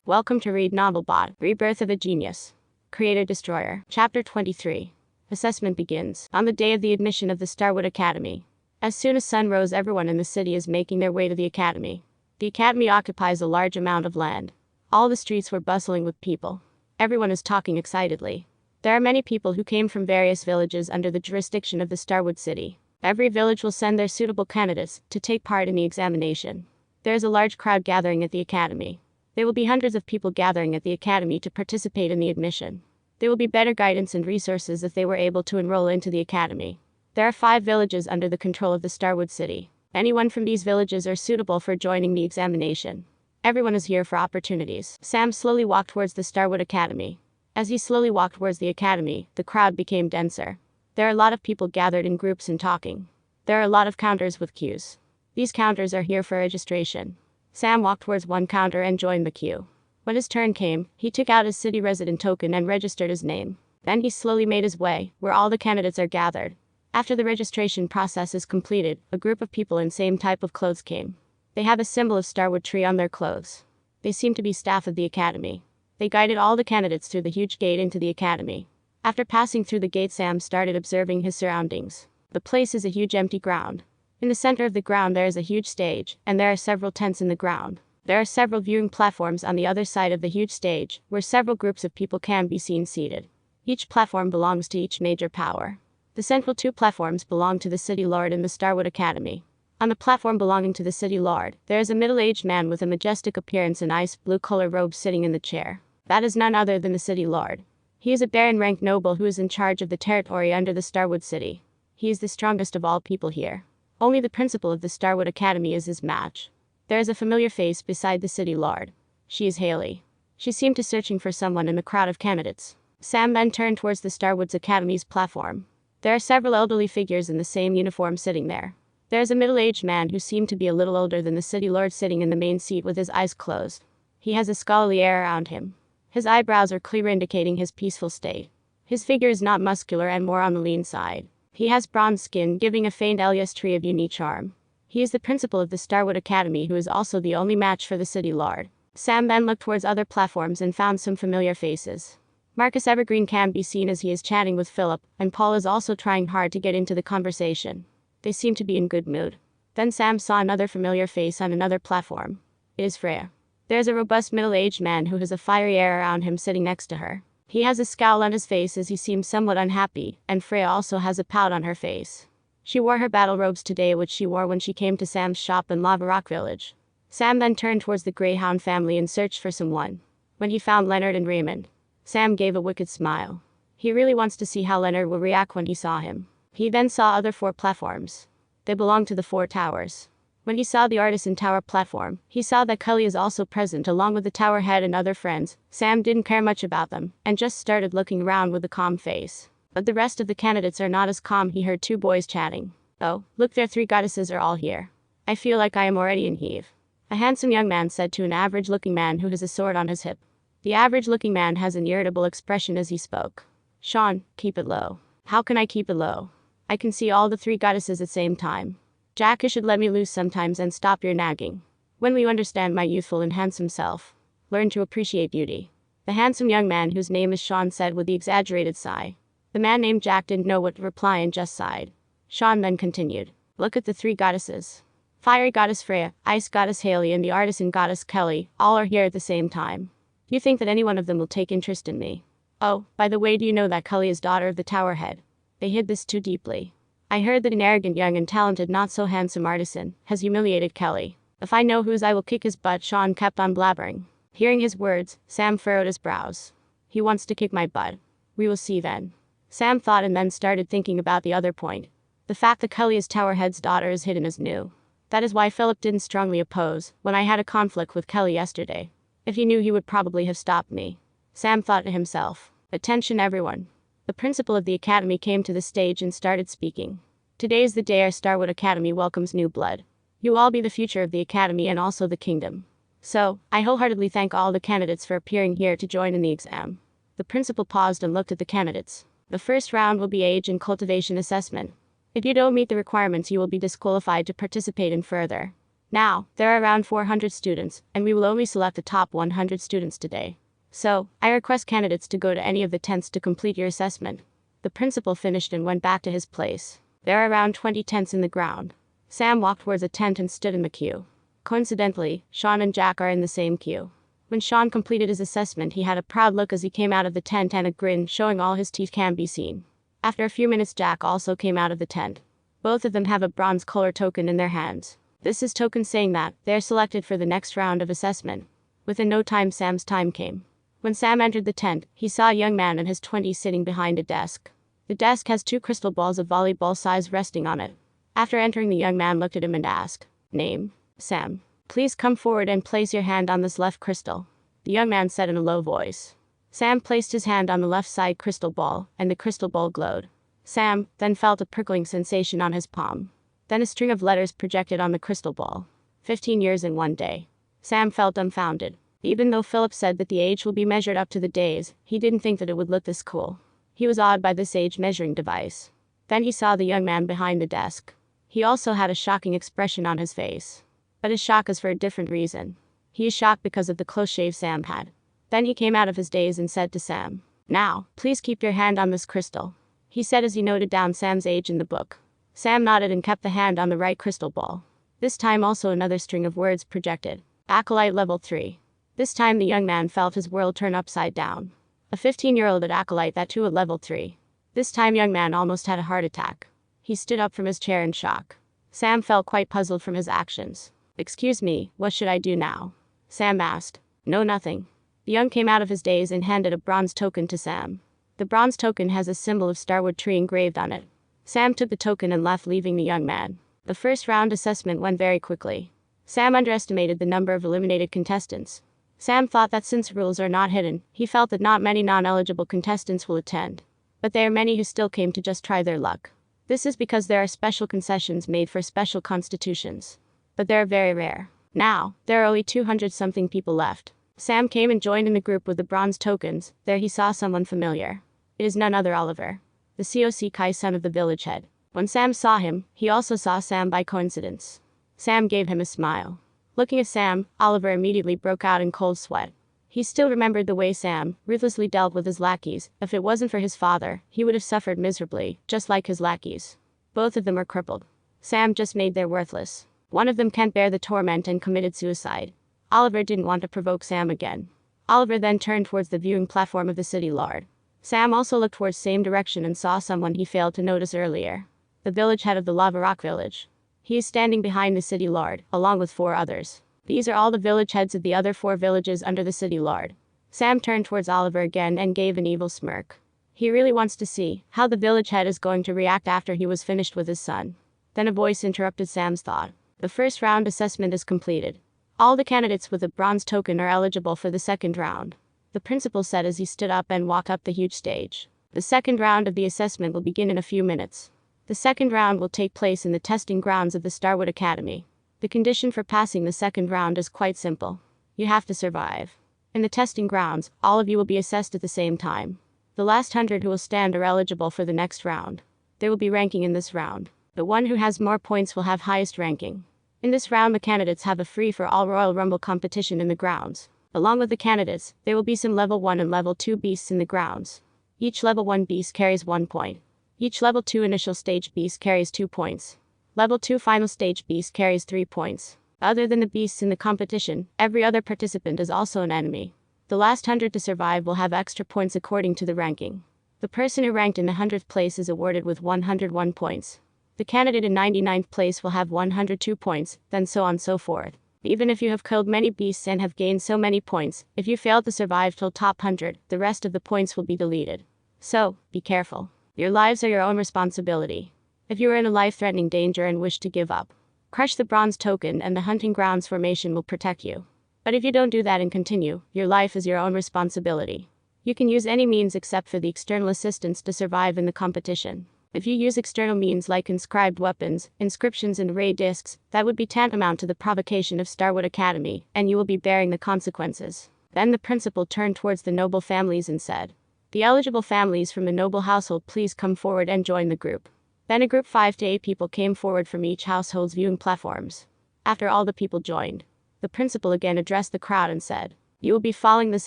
Welcome to Read Novelbot, Rebirth of a Genius. Creator Destroyer. Chapter 23. Assessment begins. On the day of the admission of the Starwood Academy. As soon as sun rose, everyone in the city is making their way to the academy. The academy occupies a large amount of land. All the streets were bustling with people. Everyone is talking excitedly. There are many people who came from various villages under the jurisdiction of the Starwood City. Every village will send their suitable candidates to take part in the examination. There is a large crowd gathering at the academy. There will be hundreds of people gathering at the academy to participate in the admission. There will be better guidance and resources if they were able to enroll into the academy. There are 5 villages under the control of the Starwood City. Anyone from these villages are suitable for joining the examination. Everyone is here for opportunities. Sam slowly walked towards the Starwood Academy. As he slowly walked towards the academy, the crowd became denser. There are a lot of people gathered in groups and talking. There are a lot of counters with queues. These counters are here for registration. Sam walked towards one counter and joined the queue. When his turn came, he took out his city resident token and registered his name. Then he slowly made his way, where all the candidates are gathered. After the registration process is completed, a group of people in same type of clothes came. They have a symbol of Starwood tree on their clothes. They seem to be staff of the academy. They guided all the candidates through the huge gate into the academy. After passing through the gate, Sam started observing his surroundings. The place is a huge empty ground. In the center of the ground there is a huge stage, and there are several tents in the ground. There are several viewing platforms on the other side of the huge stage, where several groups of people can be seen seated. Each platform belongs to each major power. The central 2 platforms belong to the City Lord and the Starwood Academy. On the platform belonging to the City Lord, there is a middle-aged man with a majestic appearance and ice blue color robe sitting in the chair. That is none other than the City Lord. He is a baron-ranked noble who is in charge of the territory under the Starwood City. He is the strongest of all people here. Only the principal of the Starwood Academy is his match. There is a familiar face beside the City Lord. She is Haley. She seemed to searching for someone in the crowd of candidates. Sam then turned towards the Starwood Academy's platform. There are several elderly figures in the same uniform sitting there. There is a middle-aged man who seemed to be a little older than the City Lord sitting in the main seat with his eyes closed. He has a scholarly air around him. His eyebrows are clear, indicating his peaceful state. His figure is not muscular and more on the lean side. He has bronze skin, giving a faint lustrity of unique charm. He is the principal of the Starwood Academy, who is also the only match for the City Lord. Sam then looked towards other platforms and found some familiar faces. Marcus Evergreen can be seen as he is chatting with Philip, and Paul is also trying hard to get into the conversation. They seem to be in good mood. Then Sam saw another familiar face on another platform. It is Freya. There is a robust middle-aged man who has a fiery air around him sitting next to her. He has a scowl on his face as he seems somewhat unhappy, and Freya also has a pout on her face. She wore her battle robes today, which she wore when she came to Sam's shop in Lava Rock Village. Sam then turned towards the Greyhound family and searched for someone. When he found Leonard and Raymond, Sam gave a wicked smile. He really wants to see how Leonard will react when he saw him. He then saw other 4 platforms. They belong to the 4 towers. When he saw the Artisan Tower platform, he saw that Cully is also present along with the tower head and other friends. Sam didn't care much about them, and just started looking around with a calm face. But the rest of the candidates are not as calm. He heard 2 boys chatting. Oh, look, their 3 goddesses are all here. I feel like I am already in heave. A handsome young man said to an average-looking man who has a sword on his hip. The average-looking man has an irritable expression as he spoke. Sean, keep it low. How can I keep it low? I can see all the 3 goddesses at the same time. Jack, you should let me loose sometimes and stop your nagging. When will you understand my youthful and handsome self? Learn to appreciate beauty. The handsome young man whose name is Sean said with the exaggerated sigh. The man named Jack didn't know what to reply and just sighed. Sean then continued. Look at the 3 goddesses. Fiery goddess Freya, ice goddess Haley, and the artisan goddess Kelly, all are here at the same time. Do you think that any one of them will take interest in me? Oh, by the way, do you know that Kelly is daughter of the tower head? They hid this too deeply. I heard that an arrogant, young and talented, not so handsome artisan has humiliated Kelly. If I know whose, I will kick his butt. Sean kept on blabbering. Hearing his words, Sam furrowed his brows. He wants to kick my butt. We will see then. Sam thought and then started thinking about the other point. The fact that Kelly is Towerhead's daughter is hidden as new. That is why Philip didn't strongly oppose when I had a conflict with Kelly yesterday. If he knew, he would probably have stopped me. Sam thought to himself. Attention everyone. The principal of the academy came to the stage and started speaking. Today is the day our Starwood Academy welcomes new blood. You will all be the future of the academy and also the kingdom. So, I wholeheartedly thank all the candidates for appearing here to join in the exam. The principal paused and looked at the candidates. The first round will be age and cultivation assessment. If you don't meet the requirements, you will be disqualified to participate in further. Now, there are around 400 students, and we will only select the top 100 students today. So, I request candidates to go to any of the tents to complete your assessment. The principal finished and went back to his place. There are around 20 tents in the ground. Sam walked towards a tent and stood in the queue. Coincidentally, Sean and Jack are in the same queue. When Sean completed his assessment, he had a proud look as he came out of the tent and a grin showing all his teeth can be seen. After a few minutes, Jack also came out of the tent. Both of them have a bronze color token in their hands. This is token saying that they are selected for the next round of assessment. Within no time, Sam's time came. When Sam entered the tent, he saw a young man in his 20s sitting behind a desk. The desk has 2 crystal balls of volleyball size resting on it. After entering, the young man looked at him and asked, "Name?" "Sam." "Please come forward and place your hand on this left crystal," the young man said in a low voice. Sam placed his hand on the left side crystal ball, and the crystal ball glowed. Sam then felt a prickling sensation on his palm. Then a string of letters projected on the crystal ball. 15 years in 1 day. Sam felt dumbfounded. Even though Philip said that the age will be measured up to the days, he didn't think that it would look this cool. He was awed by this age measuring device. Then he saw the young man behind the desk. He also had a shocking expression on his face. But his shock is for a different reason. He is shocked because of the close shave Sam had. Then he came out of his daze and said to Sam, "Now, please keep your hand on this crystal," he said as he noted down Sam's age in the book. Sam nodded and kept the hand on the right crystal ball. This time also another string of words projected. Acolyte level 3. This time the young man felt his world turn upside down. A 15-year-old at Acolyte, that too at level 3. This time young man almost had a heart attack. He stood up from his chair in shock. Sam felt quite puzzled from his actions. "Excuse me, what should I do now?" Sam asked. "No, nothing." The young came out of his daze and handed a bronze token to Sam. The bronze token has a symbol of Starwood tree engraved on it. Sam took the token and left, leaving the young man. The first round assessment went very quickly. Sam underestimated the number of eliminated contestants. Sam thought that since rules are not hidden, he felt that not many non-eligible contestants will attend. But there are many who still came to just try their luck. This is because there are special concessions made for special constitutions. But they're very rare. Now, there are only 200-something people left. Sam came and joined in the group with the bronze tokens. There he saw someone familiar. It is none other Oliver, the Isekai son of the village head. When Sam saw him, he also saw Sam by coincidence. Sam gave him a smile. Looking at Sam, Oliver immediately broke out in cold sweat. He still remembered the way Sam ruthlessly dealt with his lackeys. If it wasn't for his father, he would have suffered miserably, just like his lackeys. Both of them were crippled. Sam just made them worthless. One of them can't bear the torment and committed suicide. Oliver didn't want to provoke Sam again. Oliver then turned towards the viewing platform of the city lord. Sam also looked towards the same direction and saw someone he failed to notice earlier. The village head of the Lava Rock village. He is standing behind the city lord, along with 4 others. These are all the village heads of the other 4 villages under the city lord. Sam turned towards Oliver again and gave an evil smirk. He really wants to see how the village head is going to react after he was finished with his son. Then a voice interrupted Sam's thought. The first round assessment is completed. All the candidates with a bronze token are eligible for the second round, the principal said as he stood up and walked up the huge stage. The second round of the assessment will begin in a few minutes. The second round will take place in the testing grounds of the Starwood Academy. The condition for passing the second round is quite simple. You have to survive. In the testing grounds, all of you will be assessed at the same time. The last 100 who will stand are eligible for the next round. There will be ranking in this round. The one who has more points will have highest ranking. In this round, the candidates have a free-for-all Royal Rumble competition in the grounds. Along with the candidates, there will be some level 1 and level 2 beasts in the grounds. Each level 1 beast carries 1 point. Each level 2 initial stage beast carries 2 points. Level 2 final stage beast carries 3 points. Other than the beasts in the competition, every other participant is also an enemy. The last 100 to survive will have extra points according to the ranking. The person who ranked in the 100th place is awarded with 101 points. The candidate in 99th place will have 102 points, then so on so forth. Even if you have killed many beasts and have gained so many points, if you fail to survive till top 100, the rest of the points will be deleted. So, be careful. Your lives are your own responsibility. If you are in a life-threatening danger and wish to give up, crush the bronze token and the hunting grounds formation will protect you. But if you don't do that and continue, your life is your own responsibility. You can use any means except for the external assistance to survive in the competition. If you use external means like inscribed weapons, inscriptions and ray discs, that would be tantamount to the provocation of Starwood Academy, and you will be bearing the consequences. Then the principal turned towards the noble families and said, "The eligible families from the noble household please come forward and join the group." Then a group 5 to 8 people came forward from each household's viewing platforms. After all the people joined, the principal again addressed the crowd and said, "You will be following this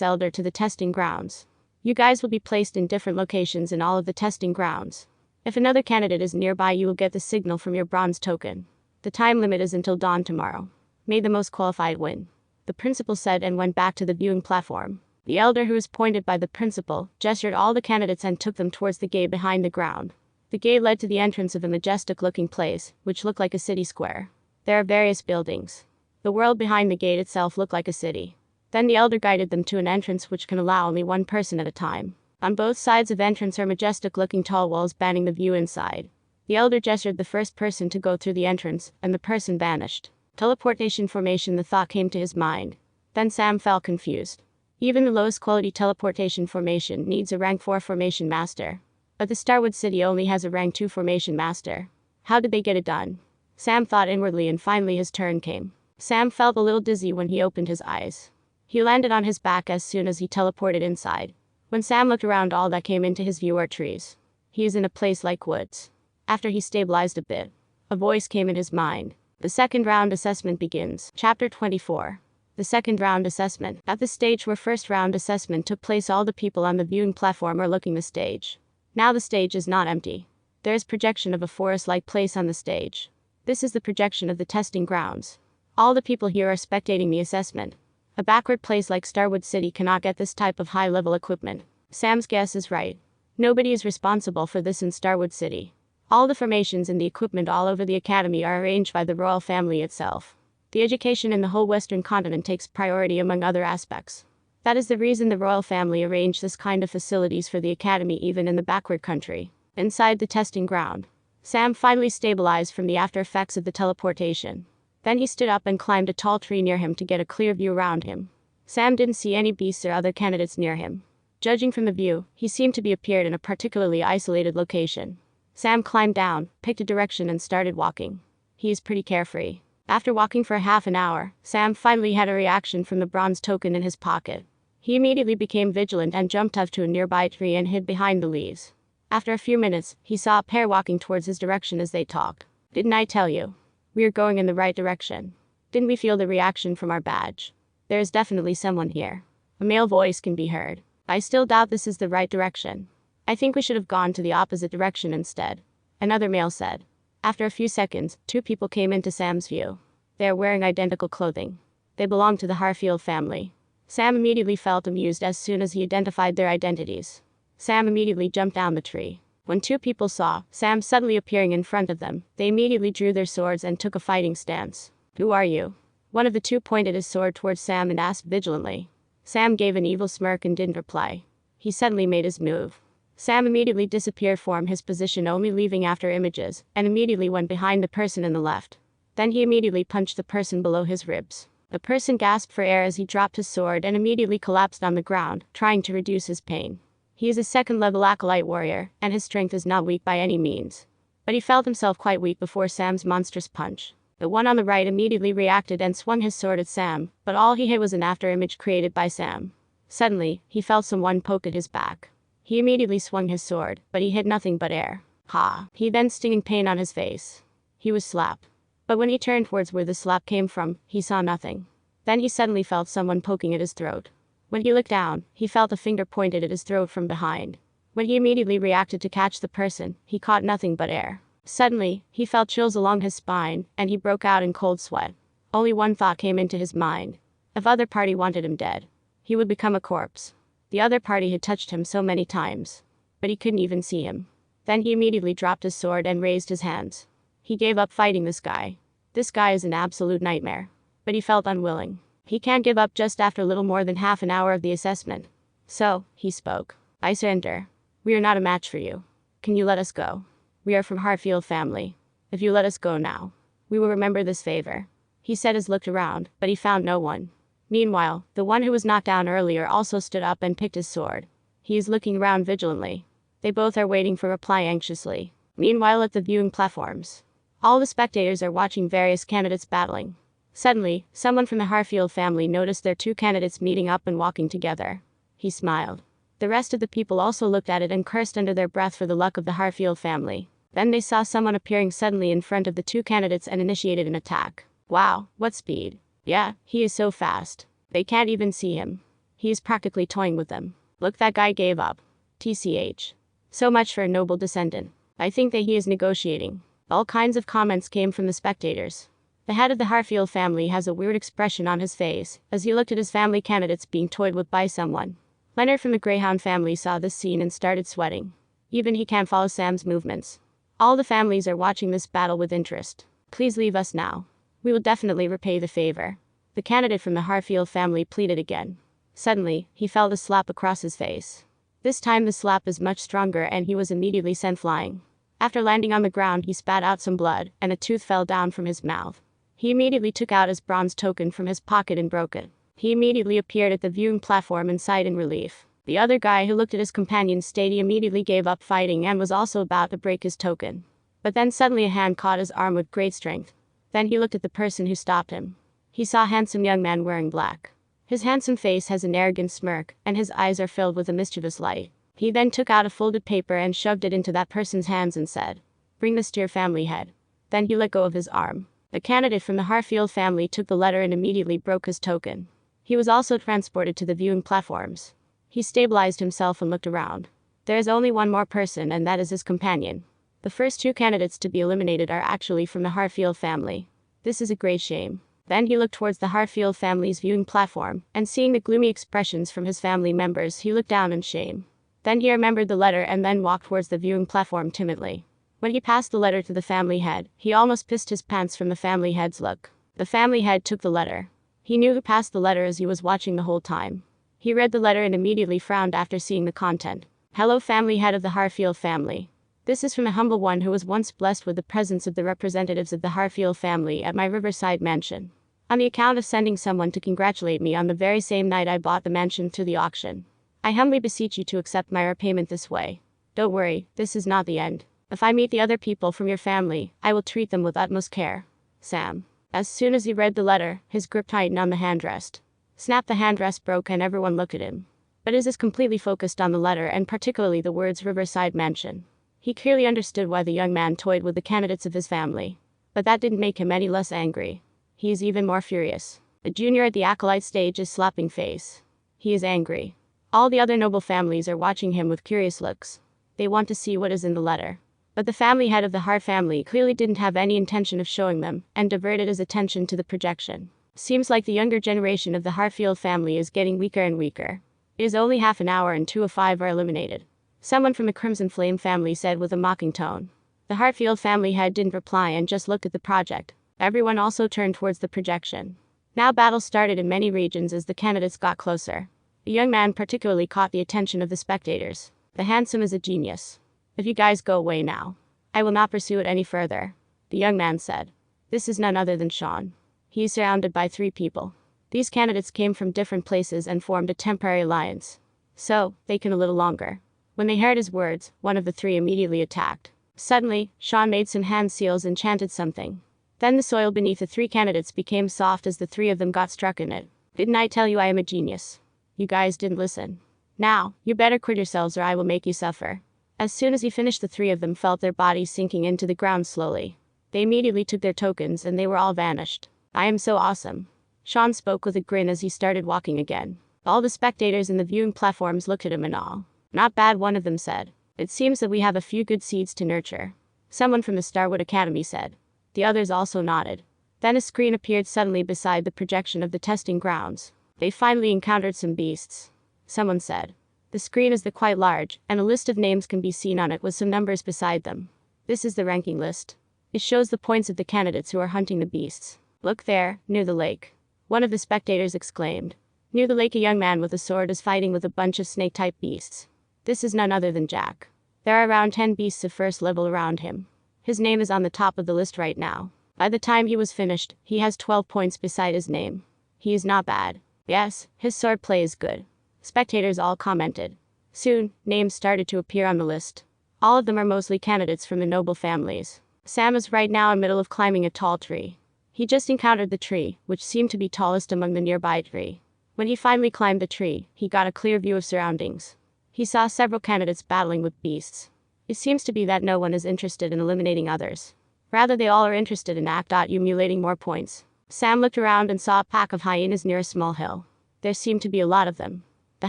elder to the testing grounds. You guys will be placed in different locations in all of the testing grounds. If another candidate is nearby, you will get the signal from your bronze token. The time limit is until dawn tomorrow. May the most qualified win," the principal said and went back to the viewing platform. The elder, who was appointed by the principal, gestured all the candidates and took them towards the gate behind the ground. The gate led to the entrance of a majestic-looking place, which looked like a city square. There are various buildings. The world behind the gate itself looked like a city. Then the elder guided them to an entrance which can allow only one person at a time. On both sides of entrance are majestic-looking tall walls banning the view inside. The elder gestured the first person to go through the entrance, and the person vanished. Teleportation formation, the thought came to his mind. Then Sam felt confused. Even the lowest quality teleportation formation needs a rank 4 formation master. But the Starwood City only has a rank 2 formation master. How did they get it done? Sam thought inwardly, and finally his turn came. Sam felt a little dizzy when he opened his eyes. He landed on his back as soon as he teleported inside. When Sam looked around, all that came into his view are trees. He is in a place like woods. After he stabilized a bit, a voice came in his mind. The second round assessment begins. Chapter 24. The second round assessment. At the stage where first round assessment took place, all the people on the viewing platform are looking the stage. Now the stage is not empty. There is projection of a forest-like place on the stage. This is the projection of the testing grounds. All the people here are spectating the assessment. A backward place like Starwood City cannot get this type of high-level equipment. Sam's guess is right. Nobody is responsible for this in Starwood City. All the formations and the equipment all over the academy are arranged by the royal family itself. The education in the whole Western continent takes priority among other aspects. That is the reason the royal family arranged this kind of facilities for the academy even in the backward country. Inside the testing ground, Sam finally stabilized from the after effects of the teleportation. Then he stood up and climbed a tall tree near him to get a clear view around him. Sam didn't see any beasts or other candidates near him. Judging from the view, he seemed to be appeared in a particularly isolated location. Sam climbed down, picked a direction and started walking. He is pretty carefree. After walking for half an hour, Sam finally had a reaction from the bronze token in his pocket. He immediately became vigilant and jumped up to a nearby tree and hid behind the leaves. After a few minutes, he saw a pair walking towards his direction as they talked. "Didn't I tell you? We are going in the right direction. Didn't we feel the reaction from our badge? There is definitely someone here." A male voice can be heard. "I still doubt this is the right direction. I think we should have gone to the opposite direction instead," another male said. After a few seconds, two people came into Sam's view. They are wearing identical clothing. They belong to the Harfield family. Sam immediately felt amused as soon as he identified their identities. Sam immediately jumped down the tree. When two people saw Sam suddenly appearing in front of them, they immediately drew their swords and took a fighting stance. "Who are you?" One of the two pointed his sword towards Sam and asked vigilantly. Sam gave an evil smirk and didn't reply. He suddenly made his move. Sam immediately disappeared from his position, only leaving after images, and immediately went behind the person in the left. Then he immediately punched the person below his ribs. The person gasped for air as he dropped his sword and immediately collapsed on the ground, trying to reduce his pain. He is a second-level acolyte warrior, and his strength is not weak by any means. But he felt himself quite weak before Sam's monstrous punch. The one on the right immediately reacted and swung his sword at Sam, but all he hit was an afterimage created by Sam. Suddenly, he felt someone poke at his back. He immediately swung his sword, but he hit nothing but air. Ha! He then stinging pain on his face. He was slapped. But when he turned towards where the slap came from, he saw nothing. Then he suddenly felt someone poking at his throat. When he looked down, he felt a finger pointed at his throat from behind. When he immediately reacted to catch the person, he caught nothing but air. Suddenly, he felt chills along his spine, and he broke out in cold sweat. Only one thought came into his mind. If other party wanted him dead, he would become a corpse. The other party had touched him so many times, but he couldn't even see him. Then he immediately dropped his sword and raised his hands. He gave up fighting this guy. This guy is an absolute nightmare. But he felt unwilling. He can't give up just after little more than half an hour of the assessment. So, he spoke. "I surrender. We are not a match for you. Can you let us go? We are from Harfield family. If you let us go now, we will remember this favor." He said as looked around, but he found no one. Meanwhile, the one who was knocked down earlier also stood up and picked his sword. He is looking around vigilantly. They both are waiting for reply anxiously. Meanwhile, at the viewing platforms, all the spectators are watching various candidates battling. Suddenly, someone from the Harfield family noticed their two candidates meeting up and walking together. He smiled. The rest of the people also looked at it and cursed under their breath for the luck of the Harfield family. Then they saw someone appearing suddenly in front of the two candidates and initiated an attack. Wow, what speed. Yeah, he is so fast. They can't even see him. He is practically toying with them. Look, that guy gave up. TCH. So much for a noble descendant. I think that he is negotiating. All kinds of comments came from the spectators. The head of the Harfield family has a weird expression on his face as he looked at his family candidates being toyed with by someone. Leonard from the Greyhound family saw this scene and started sweating. Even he can't follow Sam's movements. All the families are watching this battle with interest. Please leave us now. We will definitely repay the favor. The candidate from the Harfield family pleaded again. Suddenly, he felt a slap across his face. This time the slap is much stronger and he was immediately sent flying. After landing on the ground, he spat out some blood and a tooth fell down from his mouth. He immediately took out his bronze token from his pocket and broke it. He immediately appeared at the viewing platform and sighed in relief. The other guy who looked at his companion's state immediately gave up fighting and was also about to break his token. But then suddenly a hand caught his arm with great strength. Then he looked at the person who stopped him. He saw a handsome young man wearing black. His handsome face has an arrogant smirk, and his eyes are filled with a mischievous light. He then took out a folded paper and shoved it into that person's hands and said, "Bring this to your family head." Then he let go of his arm. The candidate from the Harfield family took the letter and immediately broke his token. He was also transported to the viewing platforms. He stabilized himself and looked around. There is only one more person, and that is his companion. The first two candidates to be eliminated are actually from the Harfield family. This is a great shame. Then he looked towards the Harfield family's viewing platform, and seeing the gloomy expressions from his family members, he looked down in shame. Then he remembered the letter and then walked towards the viewing platform timidly. When he passed the letter to the family head, he almost pissed his pants from the family head's look. The family head took the letter. He knew who passed the letter as he was watching the whole time. He read the letter and immediately frowned after seeing the content. "Hello, family head of the Harfield family. This is from a humble one who was once blessed with the presence of the representatives of the Harfield family at my riverside mansion. On the account of sending someone to congratulate me on the very same night I bought the mansion through the auction. I humbly beseech you to accept my repayment this way. Don't worry, this is not the end. If I meet the other people from your family, I will treat them with utmost care. Sam." As soon as he read the letter, his grip tightened on the handrest. Snap! The handrest broke and everyone looked at him. But Is completely focused on the letter and particularly the words Riverside Mansion. He clearly understood why the young man toyed with the candidates of his family. But that didn't make him any less angry. He is even more furious. The junior at the acolyte stage is slapping face. He is angry. All the other noble families are watching him with curious looks. They want to see what is in the letter. But the family head of the Hart family clearly didn't have any intention of showing them, and diverted his attention to the projection. Seems like the younger generation of the Harfield family is getting weaker and weaker. It is only half an hour and 2 of 5 are eliminated. Someone from the Crimson Flame family said with a mocking tone. The Harfield family head didn't reply and just looked at the project. Everyone also turned towards the projection. Now battle started in many regions as the candidates got closer. The young man particularly caught the attention of the spectators. The handsome is a genius. If you guys go away now, I will not pursue it any further, the young man said. This is none other than Sean. He is surrounded by 3 people. These candidates came from different places and formed a temporary alliance. So, they can a little longer. When they heard his words, one of the 3 immediately attacked. Suddenly, Sean made some hand seals and chanted something. Then the soil beneath the 3 candidates became soft as the 3 of them got struck in it. Didn't I tell you I am a genius? You guys didn't listen. Now, you better quit yourselves or I will make you suffer. As soon as he finished, the 3 of them felt their bodies sinking into the ground slowly. They immediately took their tokens and they were all vanished. I am so awesome. Sean spoke with a grin as he started walking again. All the spectators in the viewing platforms looked at him in awe. Not bad, one of them said. It seems that we have a few good seeds to nurture. Someone from the Starwood Academy said. The others also nodded. Then a screen appeared suddenly beside the projection of the testing grounds. They finally encountered some beasts. Someone said. The screen is quite large, and a list of names can be seen on it with some numbers beside them. This is the ranking list. It shows the points of the candidates who are hunting the beasts. Look there, near the lake. One of the spectators exclaimed. Near the lake, a young man with a sword is fighting with a bunch of snake-type beasts. This is none other than Jack. There are around 10 beasts of first level around him. His name is on the top of the list right now. By the time he was finished, he has 12 points beside his name. He is not bad. Yes, his sword play is good. Spectators all commented. Soon, names started to appear on the list. All of them are mostly candidates from the noble families. Sam is right now in the middle of climbing a tall tree. He just encountered the tree, which seemed to be tallest among the nearby tree. When he finally climbed the tree, he got a clear view of surroundings. He saw several candidates battling with beasts. It seems to be that no one is interested in eliminating others. Rather, they all are interested in accumulating more points. Sam looked around and saw a pack of hyenas near a small hill. There seemed to be a lot of them. The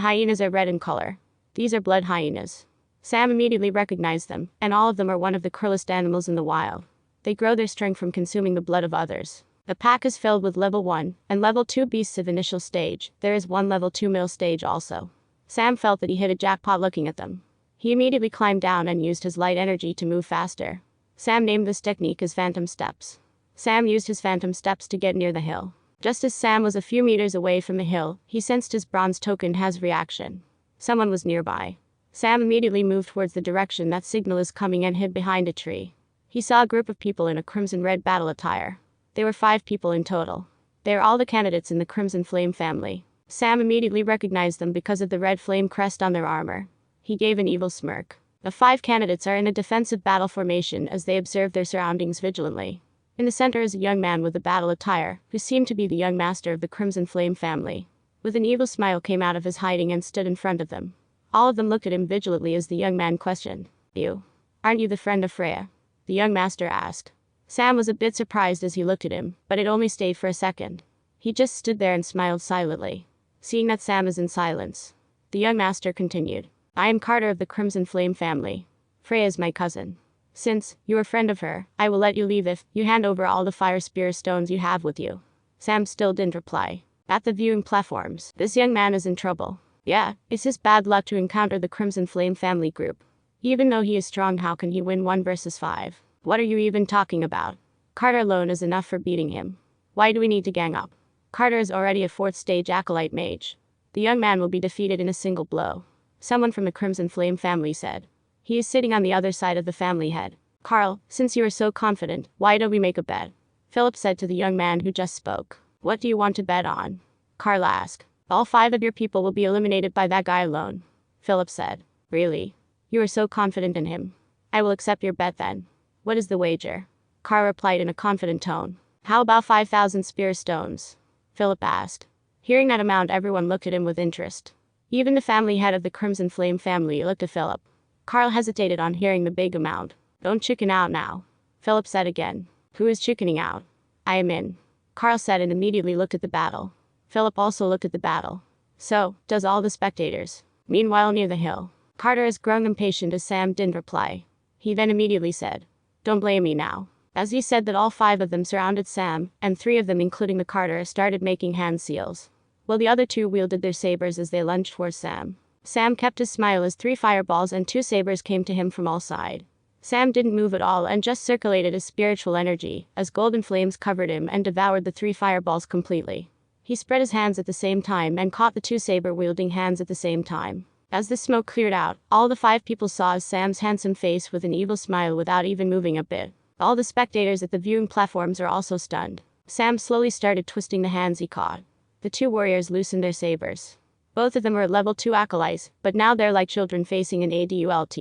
hyenas are red in color. These are blood hyenas. Sam immediately recognized them, and all of them are one of the cruelest animals in the wild. They grow their strength from consuming the blood of others. The pack is filled with level 1 and level 2 beasts of initial stage. There is one level 2 middle stage also. Sam felt that he hit a jackpot looking at them. He immediately climbed down and used his light energy to move faster. Sam named this technique as Phantom Steps. Sam used his Phantom Steps to get near the hill. Just as Sam was a few meters away from the hill, he sensed his bronze token has reaction. Someone was nearby. Sam immediately moved towards the direction that signal is coming and hid behind a tree. He saw a group of people in a crimson-red battle attire. There were 5 people in total. They are all the candidates in the Crimson Flame family. Sam immediately recognized them because of the red flame crest on their armor. He gave an evil smirk. The 5 candidates are in a defensive battle formation as they observe their surroundings vigilantly. In the center is a young man with a battle attire, who seemed to be the young master of the Crimson Flame family. With an evil smile came out of his hiding and stood in front of them. All of them looked at him vigilantly as the young man questioned, "You? Aren't you the friend of Freya?" The young master asked. Sam was a bit surprised as he looked at him, but it only stayed for a second. He just stood there and smiled silently. Seeing that Sam is in silence, the young master continued, "I am Carter of the Crimson Flame family. Freya is my cousin. Since you are a friend of her, I will let you leave if you hand over all the fire spear stones you have with you." Sam still didn't reply. At the viewing platforms, this young man is in trouble. Yeah, it's his bad luck to encounter the Crimson Flame family group. Even though he is strong, how can he win 1 versus 5? What are you even talking about? Carter alone is enough for beating him. Why do we need to gang up? Carter is already a 4th stage acolyte mage. The young man will be defeated in a single blow. Someone from the Crimson Flame family said. He is sitting on the other side of the family head. Carl, since you are so confident, why don't we make a bet? Philip said to the young man who just spoke. What do you want to bet on? Carl asked. All 5 of your people will be eliminated by that guy alone. Philip said. Really? You are so confident in him. I will accept your bet then. What is the wager? Carl replied in a confident tone. How about 5,000 spear stones? Philip asked. Hearing that amount, everyone looked at him with interest. Even the family head of the Crimson Flame family looked at Philip. Carl hesitated on hearing the big amount. Don't chicken out now. Philip said again. Who is chickening out? I am in. Carl said and immediately looked at the battle. Philip also looked at the battle. So, does all the spectators. Meanwhile near the hill, Carter has grown impatient as Sam didn't reply. He then immediately said, "Don't blame me now." As he said that, all 5 of them surrounded Sam, and 3 of them including the Carter started making hand seals. While the other 2 wielded their sabers as they lunged towards Sam. Sam kept his smile as 3 fireballs and 2 sabers came to him from all sides. Sam didn't move at all and just circulated his spiritual energy, as golden flames covered him and devoured the 3 fireballs completely. He spread his hands at the same time and caught the 2 saber-wielding hands at the same time. As the smoke cleared out, all the 5 people saw Sam's handsome face with an evil smile without even moving a bit. All the spectators at the viewing platforms are also stunned. Sam slowly started twisting the hands he caught. The 2 warriors loosened their sabers. Both of them were level 2 acolytes, but now they're like children facing an adult.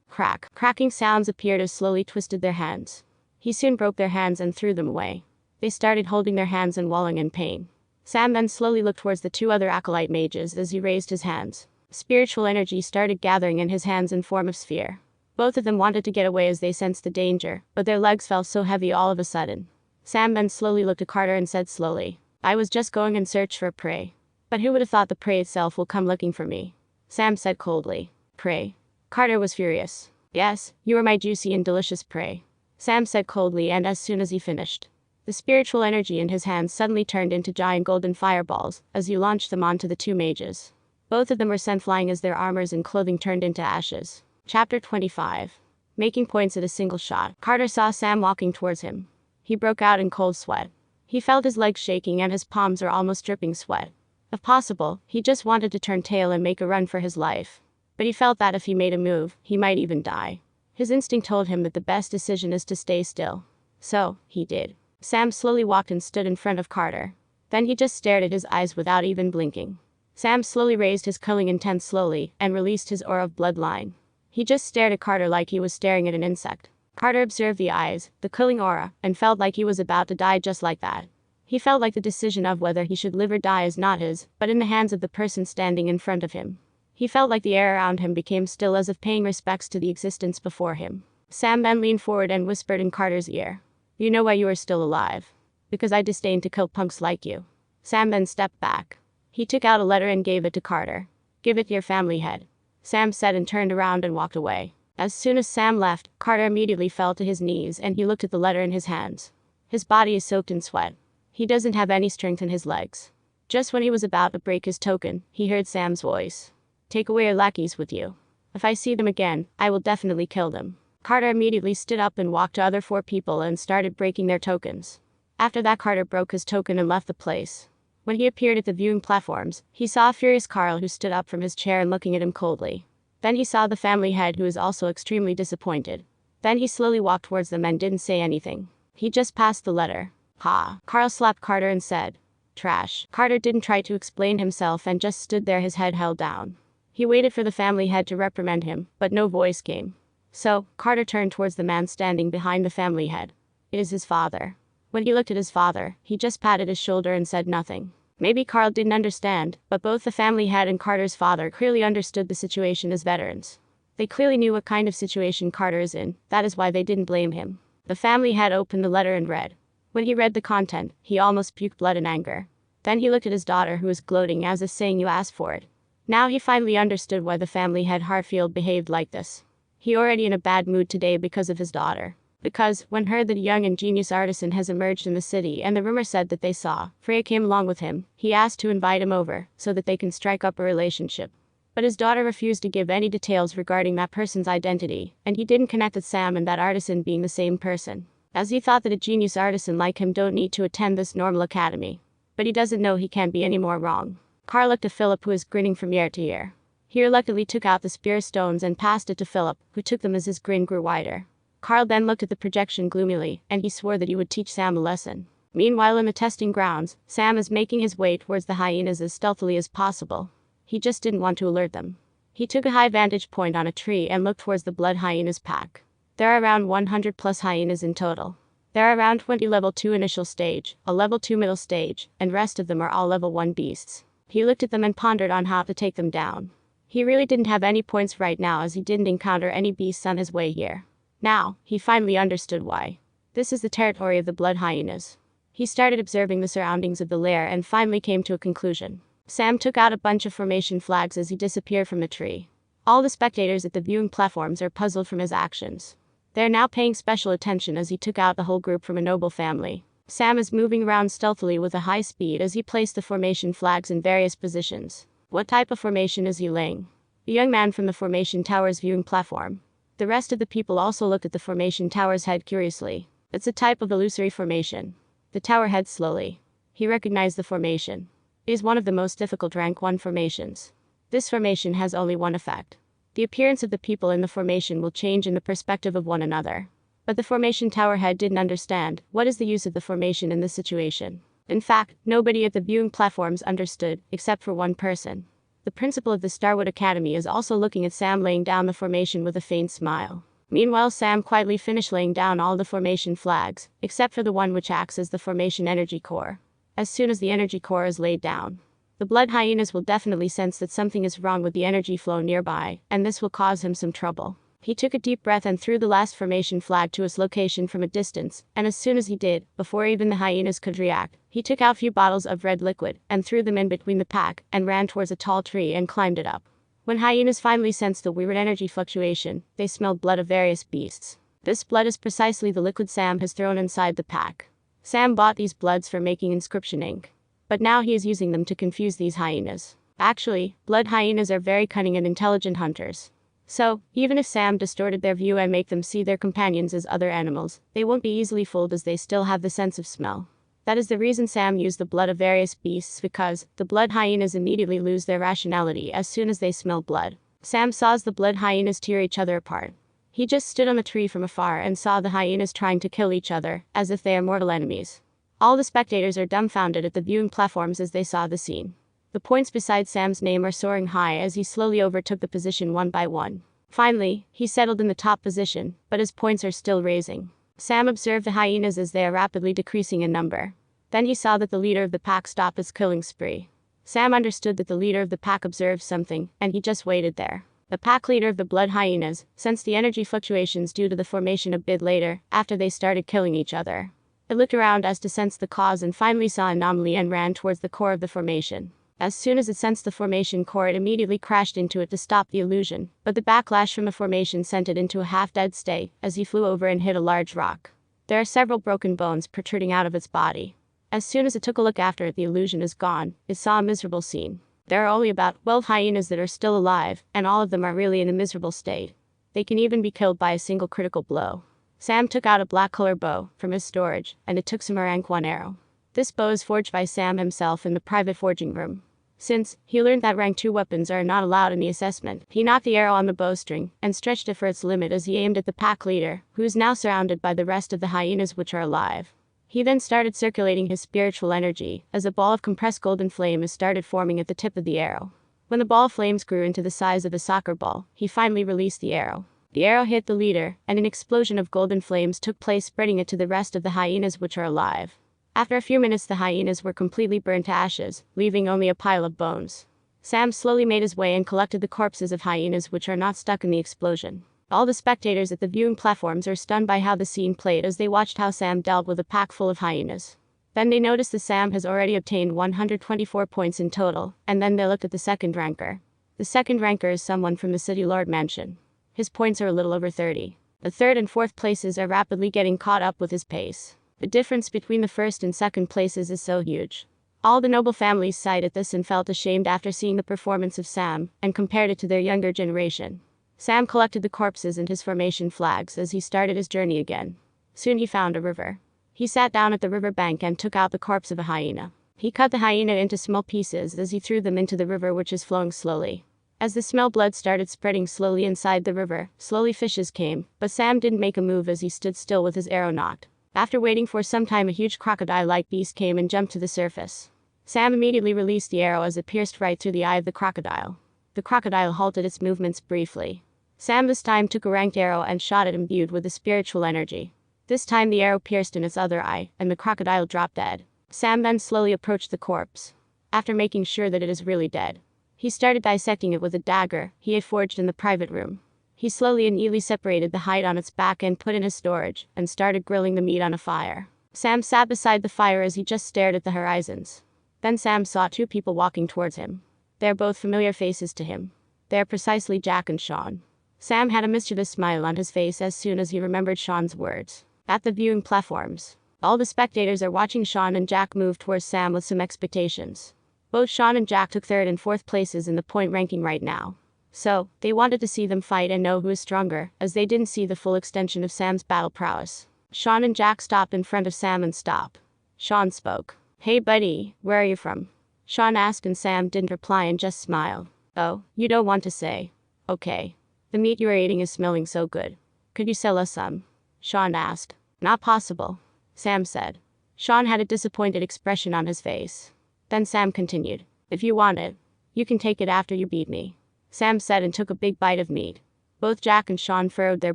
Crack. Cracking sounds appeared as slowly twisted their hands. He soon broke their hands and threw them away. They started holding their hands and wallowing in pain. Sam then slowly looked towards the 2 other acolyte mages as he raised his hands. Spiritual energy started gathering in his hands in form of sphere. Both of them wanted to get away as they sensed the danger, but their legs felt so heavy all of a sudden. Sam then slowly looked at Carter and said slowly, I was just going in search for prey. But who would have thought the prey itself will come looking for me? Sam said coldly. Prey. Carter was furious. Yes, you are my juicy and delicious prey. Sam said coldly, and as soon as he finished, the spiritual energy in his hands suddenly turned into giant golden fireballs as he launched them onto the 2 mages. Both of them were sent flying as their armors and clothing turned into ashes. Chapter 25. Making points at a single shot. Carter saw Sam walking towards him. He broke out in cold sweat. He felt his legs shaking and his palms were almost dripping sweat. If possible, he just wanted to turn tail and make a run for his life. But he felt that if he made a move, he might even die. His instinct told him that the best decision is to stay still. So, he did. Sam slowly walked and stood in front of Carter. Then he just stared at his eyes without even blinking. Sam slowly raised his curling intent slowly and released his aura of bloodline. He just stared at Carter like he was staring at an insect. Carter observed the eyes, the curling aura, and felt like he was about to die just like that. He felt like the decision of whether he should live or die is not his, but in the hands of the person standing in front of him. He felt like the air around him became still as if paying respects to the existence before him. Sam then leaned forward and whispered in Carter's ear. You know why you are still alive. because I disdain to kill punks like you. Sam then stepped back. He took out a letter and gave it to Carter. Give it to your family head, Sam said, and turned around and walked away. As soon as Sam left, Carter immediately fell to his knees and he looked at the letter in his hands. His body is soaked in sweat. He doesn't have any strength in his legs. Just when he was about to break his token, he heard Sam's voice. Take away your lackeys with you. If I see them again, I will definitely kill them. Carter immediately stood up and walked to other 4 people and started breaking their tokens. After that, Carter broke his token and left the place. When he appeared at the viewing platforms, he saw a furious Carl who stood up from his chair and looking at him coldly. Then he saw the family head, who was also extremely disappointed. Then he slowly walked towards them and didn't say anything. He just passed the letter. Ha! Carl slapped Carter and said, trash. Carter didn't try to explain himself and just stood there, his head held down. He waited for the family head to reprimand him, but no voice came. So, Carter turned towards the man standing behind the family head. It is his father. When he looked at his father, he just patted his shoulder and said nothing. Maybe Carl didn't understand, but both the family head and Carter's father clearly understood the situation as veterans. They clearly knew what kind of situation Carter is in, that is why they didn't blame him. The family head opened the letter and read. When he read the content, he almost puked blood in anger. Then he looked at his daughter, who was gloating as if saying, you asked for it. Now he finally understood why the family head Harfield behaved like this. He already in a bad mood today because of his daughter. Because, when heard that a young and genius artisan has emerged in the city and the rumor said that they saw Freya came along with him, he asked to invite him over so that they can strike up a relationship. But his daughter refused to give any details regarding that person's identity, and he didn't connect with Sam and that artisan being the same person, as he thought that a genius artisan like him don't need to attend this normal academy. But he doesn't know he can't be any more wrong. Carl looked at Philip, who was grinning from ear to ear. He reluctantly took out the spear stones and passed it to Philip, who took them as his grin grew wider. Carl then looked at the projection gloomily, and he swore that he would teach Sam a lesson. Meanwhile, in the testing grounds, Sam is making his way towards the hyenas as stealthily as possible. He just didn't want to alert them. He took a high vantage point on a tree and looked towards the blood hyenas pack. There are around 100 plus hyenas in total. There are around 20 level 2 initial stage, a level 2 middle stage, and rest of them are all level 1 beasts. He looked at them and pondered on how to take them down. He really didn't have any points right now, as he didn't encounter any beasts on his way here. Now, he finally understood why. This is the territory of the blood hyenas. He started observing the surroundings of the lair and finally came to a conclusion. Sam took out a bunch of formation flags as he disappeared from the tree. All the spectators at the viewing platforms are puzzled from his actions. They are now paying special attention as he took out the whole group from a noble family. Sam is moving around stealthily with a high speed as he placed the formation flags in various positions. What type of formation is he laying? The young man from the formation tower's viewing platform. The rest of the people also looked at the formation tower's head curiously. It's a type of illusory formation. The tower head slowly. He recognized the formation. It is one of the most difficult rank 1 formations. This formation has only one effect. The appearance of the people in the formation will change in the perspective of one another. But the formation tower head didn't understand what is the use of the formation in this situation. In fact, nobody at the viewing platforms understood, except for one person. The principal of the Starwood Academy is also looking at Sam laying down the formation with a faint smile. Meanwhile, Sam quietly finished laying down all the formation flags, except for the one which acts as the formation energy core. As soon as the energy core is laid down, the blood hyenas will definitely sense that something is wrong with the energy flow nearby, and this will cause him some trouble. He took a deep breath and threw the last formation flag to its location from a distance, and as soon as he did, before even the hyenas could react, he took out few bottles of red liquid and threw them in between the pack and ran towards a tall tree and climbed it up. When hyenas finally sensed the weird energy fluctuation, they smelled blood of various beasts. This blood is precisely the liquid Sam has thrown inside the pack. Sam bought these bloods for making inscription ink. But now he is using them to confuse these hyenas. Actually, blood hyenas are very cunning and intelligent hunters. So, even if Sam distorted their view and make them see their companions as other animals, they won't be easily fooled as they still have the sense of smell. That is the reason Sam used the blood of various beasts, because the blood hyenas immediately lose their rationality as soon as they smell blood. Sam saw the blood hyenas tear each other apart. He just stood on the tree from afar and saw the hyenas trying to kill each other, as if they are mortal enemies. All the spectators are dumbfounded at the viewing platforms as they saw the scene. The points beside Sam's name are soaring high as he slowly overtook the position one by one. Finally, he settled in the top position, but his points are still raising. Sam observed the hyenas as they are rapidly decreasing in number. Then he saw that the leader of the pack stopped his killing spree. Sam understood that the leader of the pack observed something, and he just waited there. The pack leader of the blood hyenas sensed the energy fluctuations due to the formation a bit later, after they started killing each other. It looked around as to sense the cause and finally saw an anomaly and ran towards the core of the formation. As soon as it sensed the formation core, it immediately crashed into it to stop the illusion, but the backlash from the formation sent it into a half-dead state as he flew over and hit a large rock. There are several broken bones protruding out of its body. As soon as it took a look after the illusion is gone, it saw a miserable scene. There are only about 12 hyenas that are still alive, and all of them are really in a miserable state. They can even be killed by a single critical blow. Sam took out a black color bow from his storage, and it took some rank 1 arrow. This bow is forged by Sam himself in the private forging room. Since he learned that rank 2 weapons are not allowed in the assessment, he knocked the arrow on the bowstring and stretched it for its limit as he aimed at the pack leader, who is now surrounded by the rest of the hyenas which are alive. He then started circulating his spiritual energy as a ball of compressed golden flame is started forming at the tip of the arrow. When the ball of flames grew into the size of a soccer ball, he finally released the arrow. The arrow hit the leader, and an explosion of golden flames took place, spreading it to the rest of the hyenas which are alive. After a few minutes, the hyenas were completely burned to ashes, leaving only a pile of bones. Sam slowly made his way and collected the corpses of hyenas which are not stuck in the explosion. All the spectators at the viewing platforms are stunned by how the scene played as they watched how Sam dealt with a pack full of hyenas. Then they noticed that Sam has already obtained 124 points in total, and then they looked at the second ranker. The second ranker is someone from the City Lord Mansion. His points are a little over 30. The third and fourth places are rapidly getting caught up with his pace. The difference between the first and second places is so huge. All the noble families sighed at this and felt ashamed after seeing the performance of Sam, and compared it to their younger generation. Sam collected the corpses and his formation flags as he started his journey again. Soon he found a river. He sat down at the river bank and took out the corpse of a hyena. He cut the hyena into small pieces as he threw them into the river, which is flowing slowly. As the smell blood started spreading slowly inside the river, slowly fishes came, but Sam didn't make a move as he stood still with his arrow knocked. After waiting for some time, a huge crocodile-like beast came and jumped to the surface. Sam immediately released the arrow as it pierced right through the eye of the crocodile. The crocodile halted its movements briefly. Sam this time took a ranked arrow and shot it, imbued with the spiritual energy. This time the arrow pierced in its other eye, and the crocodile dropped dead. Sam then slowly approached the corpse. After making sure that it is really dead, he started dissecting it with a dagger he had forged in the private room. He slowly and easily separated the hide on its back and put in his storage, and started grilling the meat on a fire. Sam sat beside the fire as he just stared at the horizons. Then Sam saw 2 people walking towards him. They are both familiar faces to him. They are precisely Jack and Sean. Sam had a mischievous smile on his face as soon as he remembered Sean's words. At the viewing platforms, all the spectators are watching Sean and Jack move towards Sam with some expectations. Both Sean and Jack took 3rd and 4th places in the point ranking right now. So, they wanted to see them fight and know who is stronger, as they didn't see the full extension of Sam's battle prowess. Sean and Jack stopped in front of Sam and stopped. Sean spoke. "Hey buddy, where are you from?" Sean asked, and Sam didn't reply and just smiled. "Oh, you don't want to say. Okay. The meat you are eating is smelling so good. Could you sell us some?" Sean asked. "Not possible," Sam said. Sean had a disappointed expression on his face. Then Sam continued. "If you want it, you can take it after you beat me," Sam said, and took a big bite of meat. Both Jack and Sean furrowed their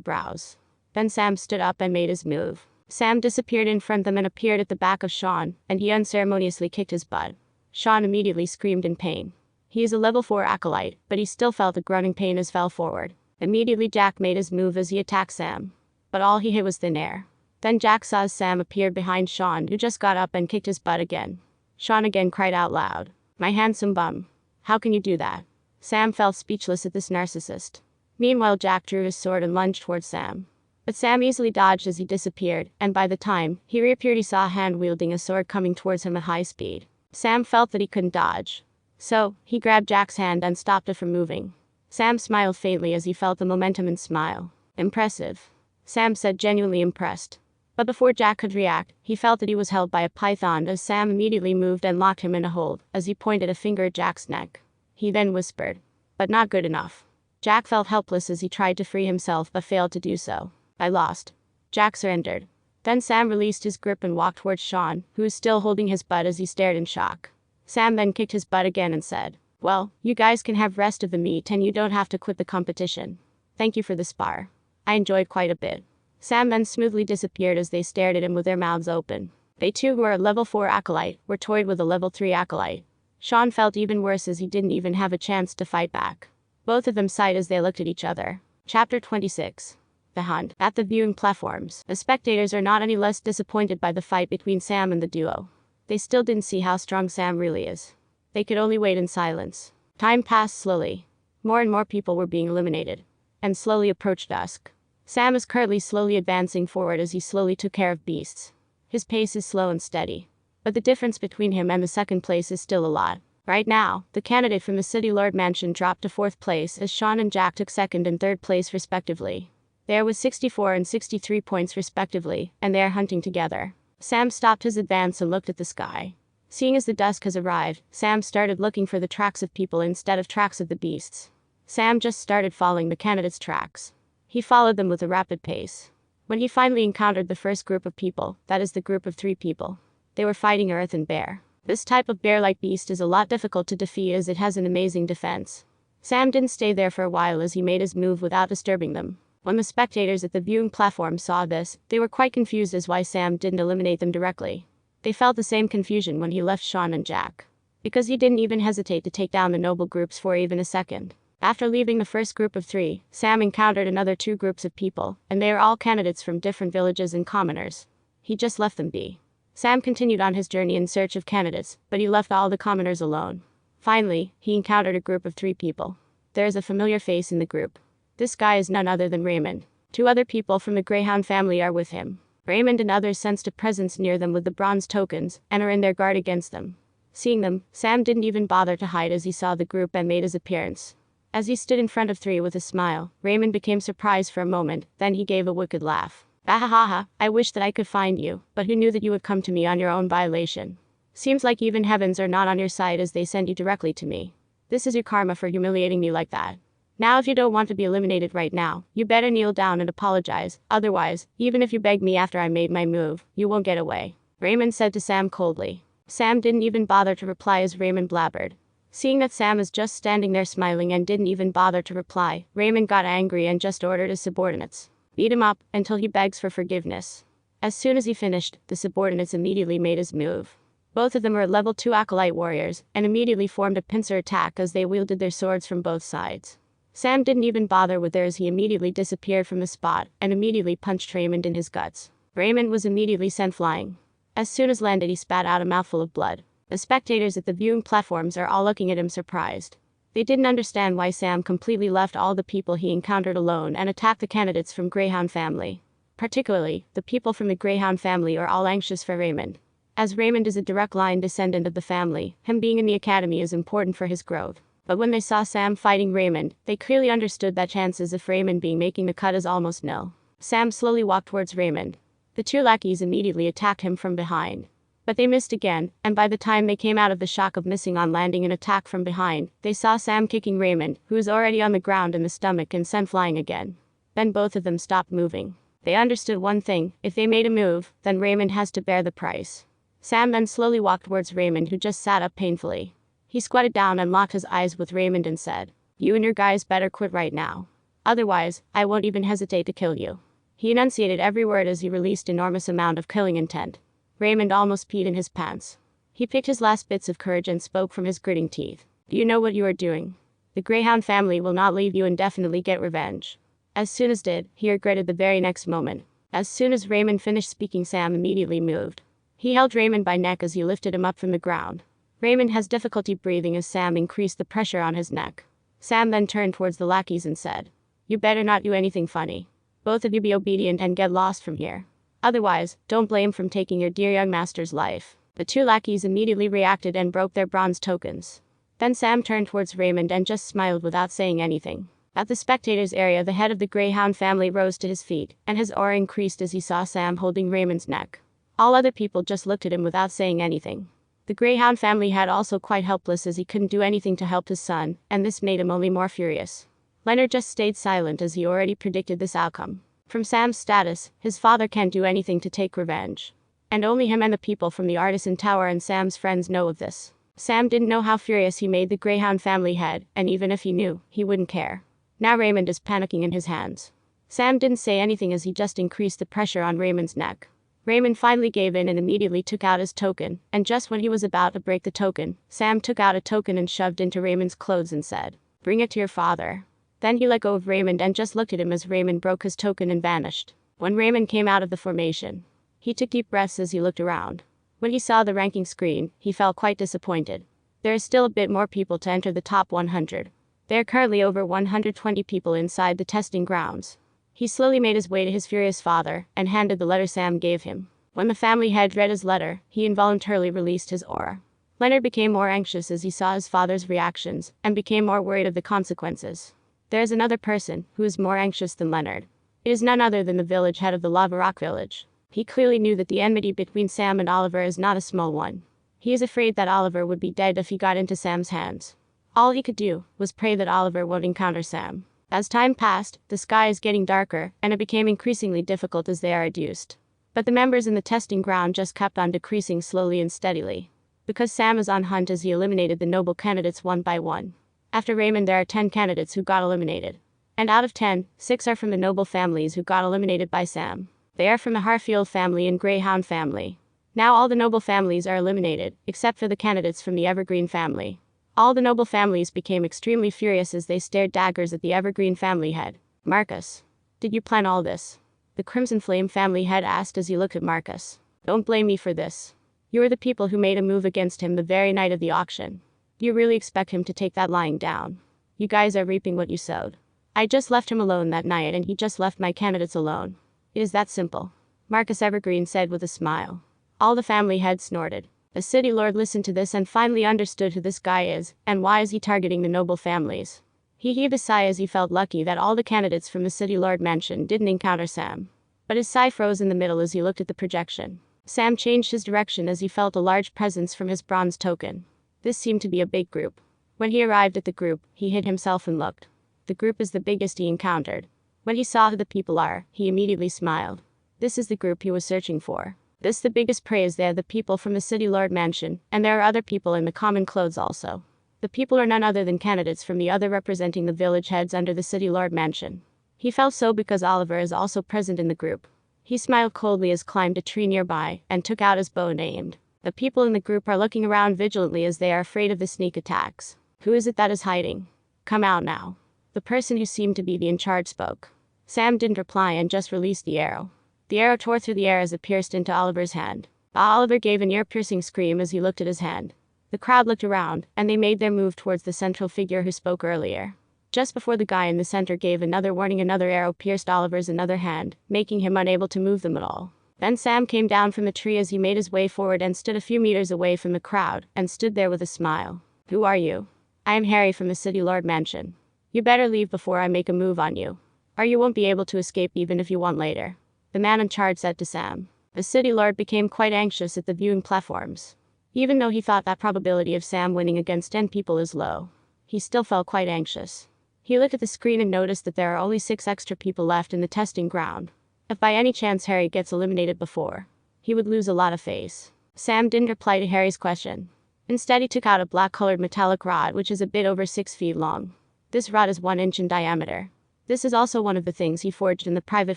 brows. Then Sam stood up and made his move. Sam disappeared in front of them and appeared at the back of Sean, and he unceremoniously kicked his butt. Sean immediately screamed in pain. He is a level 4 acolyte, but he still felt a grunting pain as fell forward. Immediately Jack made his move as he attacked Sam. But all he hit was thin air. Then Jack saw as Sam appeared behind Sean, who just got up and kicked his butt again. Sean again cried out loud, "My handsome bum. How can you do that?" Sam felt speechless at this narcissist. Meanwhile Jack drew his sword and lunged towards Sam. But Sam easily dodged as he disappeared, and by the time he reappeared he saw a hand wielding a sword coming towards him at high speed. Sam felt that he couldn't dodge. So, he grabbed Jack's hand and stopped it from moving. Sam smiled faintly as he felt the momentum and smile. "Impressive," Sam said, genuinely impressed. But before Jack could react, he felt that he was held by a python as Sam immediately moved and locked him in a hold as he pointed a finger at Jack's neck. He then whispered, "But not good enough." Jack felt helpless as he tried to free himself but failed to do so. "I lost." Jack surrendered. Then Sam released his grip and walked towards Sean, who was still holding his butt as he stared in shock. Sam then kicked his butt again and said, "Well, you guys can have rest of the meat and you don't have to quit the competition. Thank you for the spar. I enjoyed quite a bit." Sam then smoothly disappeared as they stared at him with their mouths open. They too, who were a level 4 acolyte, were toyed with a level 3 acolyte. Sean felt even worse as he didn't even have a chance to fight back. Both of them sighed as they looked at each other. Chapter 26. The hunt. At the viewing platforms, the spectators are not any less disappointed by the fight between Sam and the duo. They still didn't see how strong Sam really is. They could only wait in silence. Time passed slowly. More and more people were being eliminated. And slowly approached dusk. Sam is currently slowly advancing forward as he slowly took care of beasts. His pace is slow and steady. But the difference between him and the second place is still a lot. Right now, the candidate from the City Lord Mansion dropped to 4th place as Sean and Jack took 2nd and 3rd place respectively. They are with 64 and 63 points respectively, and they are hunting together. Sam stopped his advance and looked at the sky. Seeing as the dusk has arrived, Sam started looking for the tracks of people instead of tracks of the beasts. Sam just started following the candidates' tracks. He followed them with a rapid pace. When he finally encountered the first group of people, that is the group of 3 people. They were fighting Earth and Bear. This type of bear-like beast is a lot difficult to defeat as it has an amazing defense. Sam didn't stay there for a while as he made his move without disturbing them. When the spectators at the viewing platform saw this, they were quite confused as why Sam didn't eliminate them directly. They felt the same confusion when he left Sean and Jack. Because he didn't even hesitate to take down the noble groups for even a second. After leaving the first group of 3, Sam encountered another 2 groups of people, and they are all candidates from different villages and commoners. He just left them be. Sam continued on his journey in search of candidates, but he left all the commoners alone. Finally, he encountered a group of 3 people. There is a familiar face in the group. This guy is none other than Raymond. 2 other people from the Greyhound family are with him. Raymond and others sensed a presence near them with the bronze tokens, and are in their guard against them. Seeing them, Sam didn't even bother to hide as he saw the group and made his appearance. As he stood in front of 3 with a smile, Raymond became surprised for a moment, then he gave a wicked laugh. Ahahaha, I wish that I could find you, but who knew that you would come to me on your own violation? Seems like even heavens are not on your side as they send you directly to me. This is your karma for humiliating me like that. Now if you don't want to be eliminated right now, you better kneel down and apologize, otherwise, even if you beg me after I made my move, you won't get away. Raymond said to Sam coldly. Sam didn't even bother to reply as Raymond blabbered. Seeing that Sam is just standing there smiling and didn't even bother to reply, Raymond got angry and just ordered his subordinates. Beat him up, until he begs for forgiveness. As soon as he finished, the subordinates immediately made his move. Both of them were level 2 acolyte warriors, and immediately formed a pincer attack as they wielded their swords from both sides. Sam didn't even bother with theirs, he immediately disappeared from the spot, and immediately punched Raymond in his guts. Raymond was immediately sent flying. As soon as landed he spat out a mouthful of blood. The spectators at the viewing platforms are all looking at him surprised. They didn't understand why Sam completely left all the people he encountered alone and attacked the candidates from Greyhound family. Particularly, the people from the Greyhound family are all anxious for Raymond. As Raymond is a direct line descendant of the family, him being in the academy is important for his growth. But when they saw Sam fighting Raymond, they clearly understood that chances of Raymond being making the cut is almost nil. Sam slowly walked towards Raymond. The 2 lackeys immediately attacked him from behind. But they missed again, and by the time they came out of the shock of missing on landing an attack from behind, they saw Sam kicking Raymond, who was already on the ground in the stomach, and sent flying again. Then both of them stopped moving. They understood one thing: if they made a move, then Raymond has to bear the price. Sam then slowly walked towards Raymond, who just sat up painfully. He squatted down and locked his eyes with Raymond and said, "You and your guys better quit right now. Otherwise, I won't even hesitate to kill you." He enunciated every word as he released enormous amount of killing intent. Raymond almost peed in his pants. He picked his last bits of courage and spoke from his gritting teeth. "Do you know what you are doing? The Greyhound family will not leave you and definitely get revenge." As soon as did, he regretted the very next moment. As soon as Raymond finished speaking, Sam immediately moved. He held Raymond by neck as he lifted him up from the ground. Raymond has difficulty breathing as Sam increased the pressure on his neck. Sam then turned towards the lackeys and said, "You better not do anything funny. Both of you be obedient and get lost from here. Otherwise, don't blame from taking your dear young master's life." The 2 lackeys immediately reacted and broke their bronze tokens. Then Sam turned towards Raymond and just smiled without saying anything. At the spectators area, the head of the Greyhound family rose to his feet, and his aura increased as he saw Sam holding Raymond's neck. All other people just looked at him without saying anything. The Greyhound family had also quite helpless as he couldn't do anything to help his son, and this made him only more furious. Leonard just stayed silent as he already predicted this outcome. From Sam's status, his father can't do anything to take revenge. And only him and the people from the Artisan Tower and Sam's friends know of this. Sam didn't know how furious he made the Greyhound family head, and even if he knew, he wouldn't care. Now Raymond is panicking in his hands. Sam didn't say anything as he just increased the pressure on Raymond's neck. Raymond finally gave in and immediately took out his token, and just when he was about to break the token, Sam took out a token and shoved into Raymond's clothes and said, "Bring it to your father." Then he let go of Raymond and just looked at him as Raymond broke his token and vanished. When Raymond came out of the formation, he took deep breaths as he looked around. When he saw the ranking screen, he felt quite disappointed. There is still a bit more people to enter the top 100. There are currently over 120 people inside the testing grounds. He slowly made his way to his furious father and handed the letter Sam gave him. When the family head read his letter, he involuntarily released his aura. Leonard became more anxious as he saw his father's reactions and became more worried of the consequences. There is another person who is more anxious than Leonard. It is none other than the village head of the Lava Rock village. He clearly knew that the enmity between Sam and Oliver is not a small one. He is afraid that Oliver would be dead if he got into Sam's hands. All he could do was pray that Oliver won't encounter Sam. As time passed, the sky is getting darker, and it became increasingly difficult as they are reduced. But the members in the testing ground just kept on decreasing slowly and steadily. Because Sam is on hunt as he eliminated the noble candidates one by one. After Raymond there are 10 candidates who got eliminated. And out of 10, 6 are from the noble families who got eliminated by Sam. They are from the Harfield family and Greyhound family. Now all the noble families are eliminated, except for the candidates from the Evergreen family. All the noble families became extremely furious as they stared daggers at the Evergreen family head. Marcus, did you plan all this? The Crimson Flame family head asked as he looked at Marcus. Don't blame me for this. You are the people who made a move against him the very night of the auction. Do you really expect him to take that lying down? You guys are reaping what you sowed. I just left him alone that night and he just left my candidates alone. It is that simple. Marcus Evergreen said with a smile. All the family heads snorted. The city lord listened to this and finally understood who this guy is, and why is he targeting the noble families. He heaved a sigh as he felt lucky that all the candidates from the city lord mansion didn't encounter Sam. But his sigh froze in the middle as he looked at the projection. Sam changed his direction as he felt a large presence from his bronze token. This seemed to be a big group. When he arrived at the group, he hid himself and looked. The group is the biggest he encountered. When he saw who the people are, he immediately smiled. This is the group he was searching for. This the biggest prey is there the people from the city lord mansion, and there are other people in the common clothes also. The people are none other than candidates from the other representing the village heads under the city lord mansion. He felt so because Oliver is also present in the group. He smiled coldly as climbed a tree nearby and took out his bow and aimed. The people in the group are looking around vigilantly as they are afraid of the sneak attacks. Who is it that is hiding? Come out now. The person who seemed to be the in charge spoke. Sam didn't reply and just released the arrow. The arrow tore through the air as it pierced into Oliver's hand. Oliver gave an ear-piercing scream as he looked at his hand. The crowd looked around, and they made their move towards the central figure who spoke earlier. Just before the guy in the center gave another warning, another arrow pierced Oliver's another hand, making him unable to move them at all. Then Sam came down from the tree as he made his way forward and stood a few meters away from the crowd, and stood there with a smile. Who are you? I am Harry from the City Lord Mansion. You better leave before I make a move on you. Or you won't be able to escape even if you want later. The man in charge said to Sam. The City Lord became quite anxious at the viewing platforms. Even though he thought that probability of Sam winning against 10 people is low, he still felt quite anxious. He looked at the screen and noticed that there are only 6 extra people left in the testing ground. If by any chance Harry gets eliminated before, he would lose a lot of face. Sam didn't reply to Harry's question. Instead he took out a black-colored metallic rod which is a bit over 6 feet long. This rod is 1 inch in diameter. This is also one of the things he forged in the private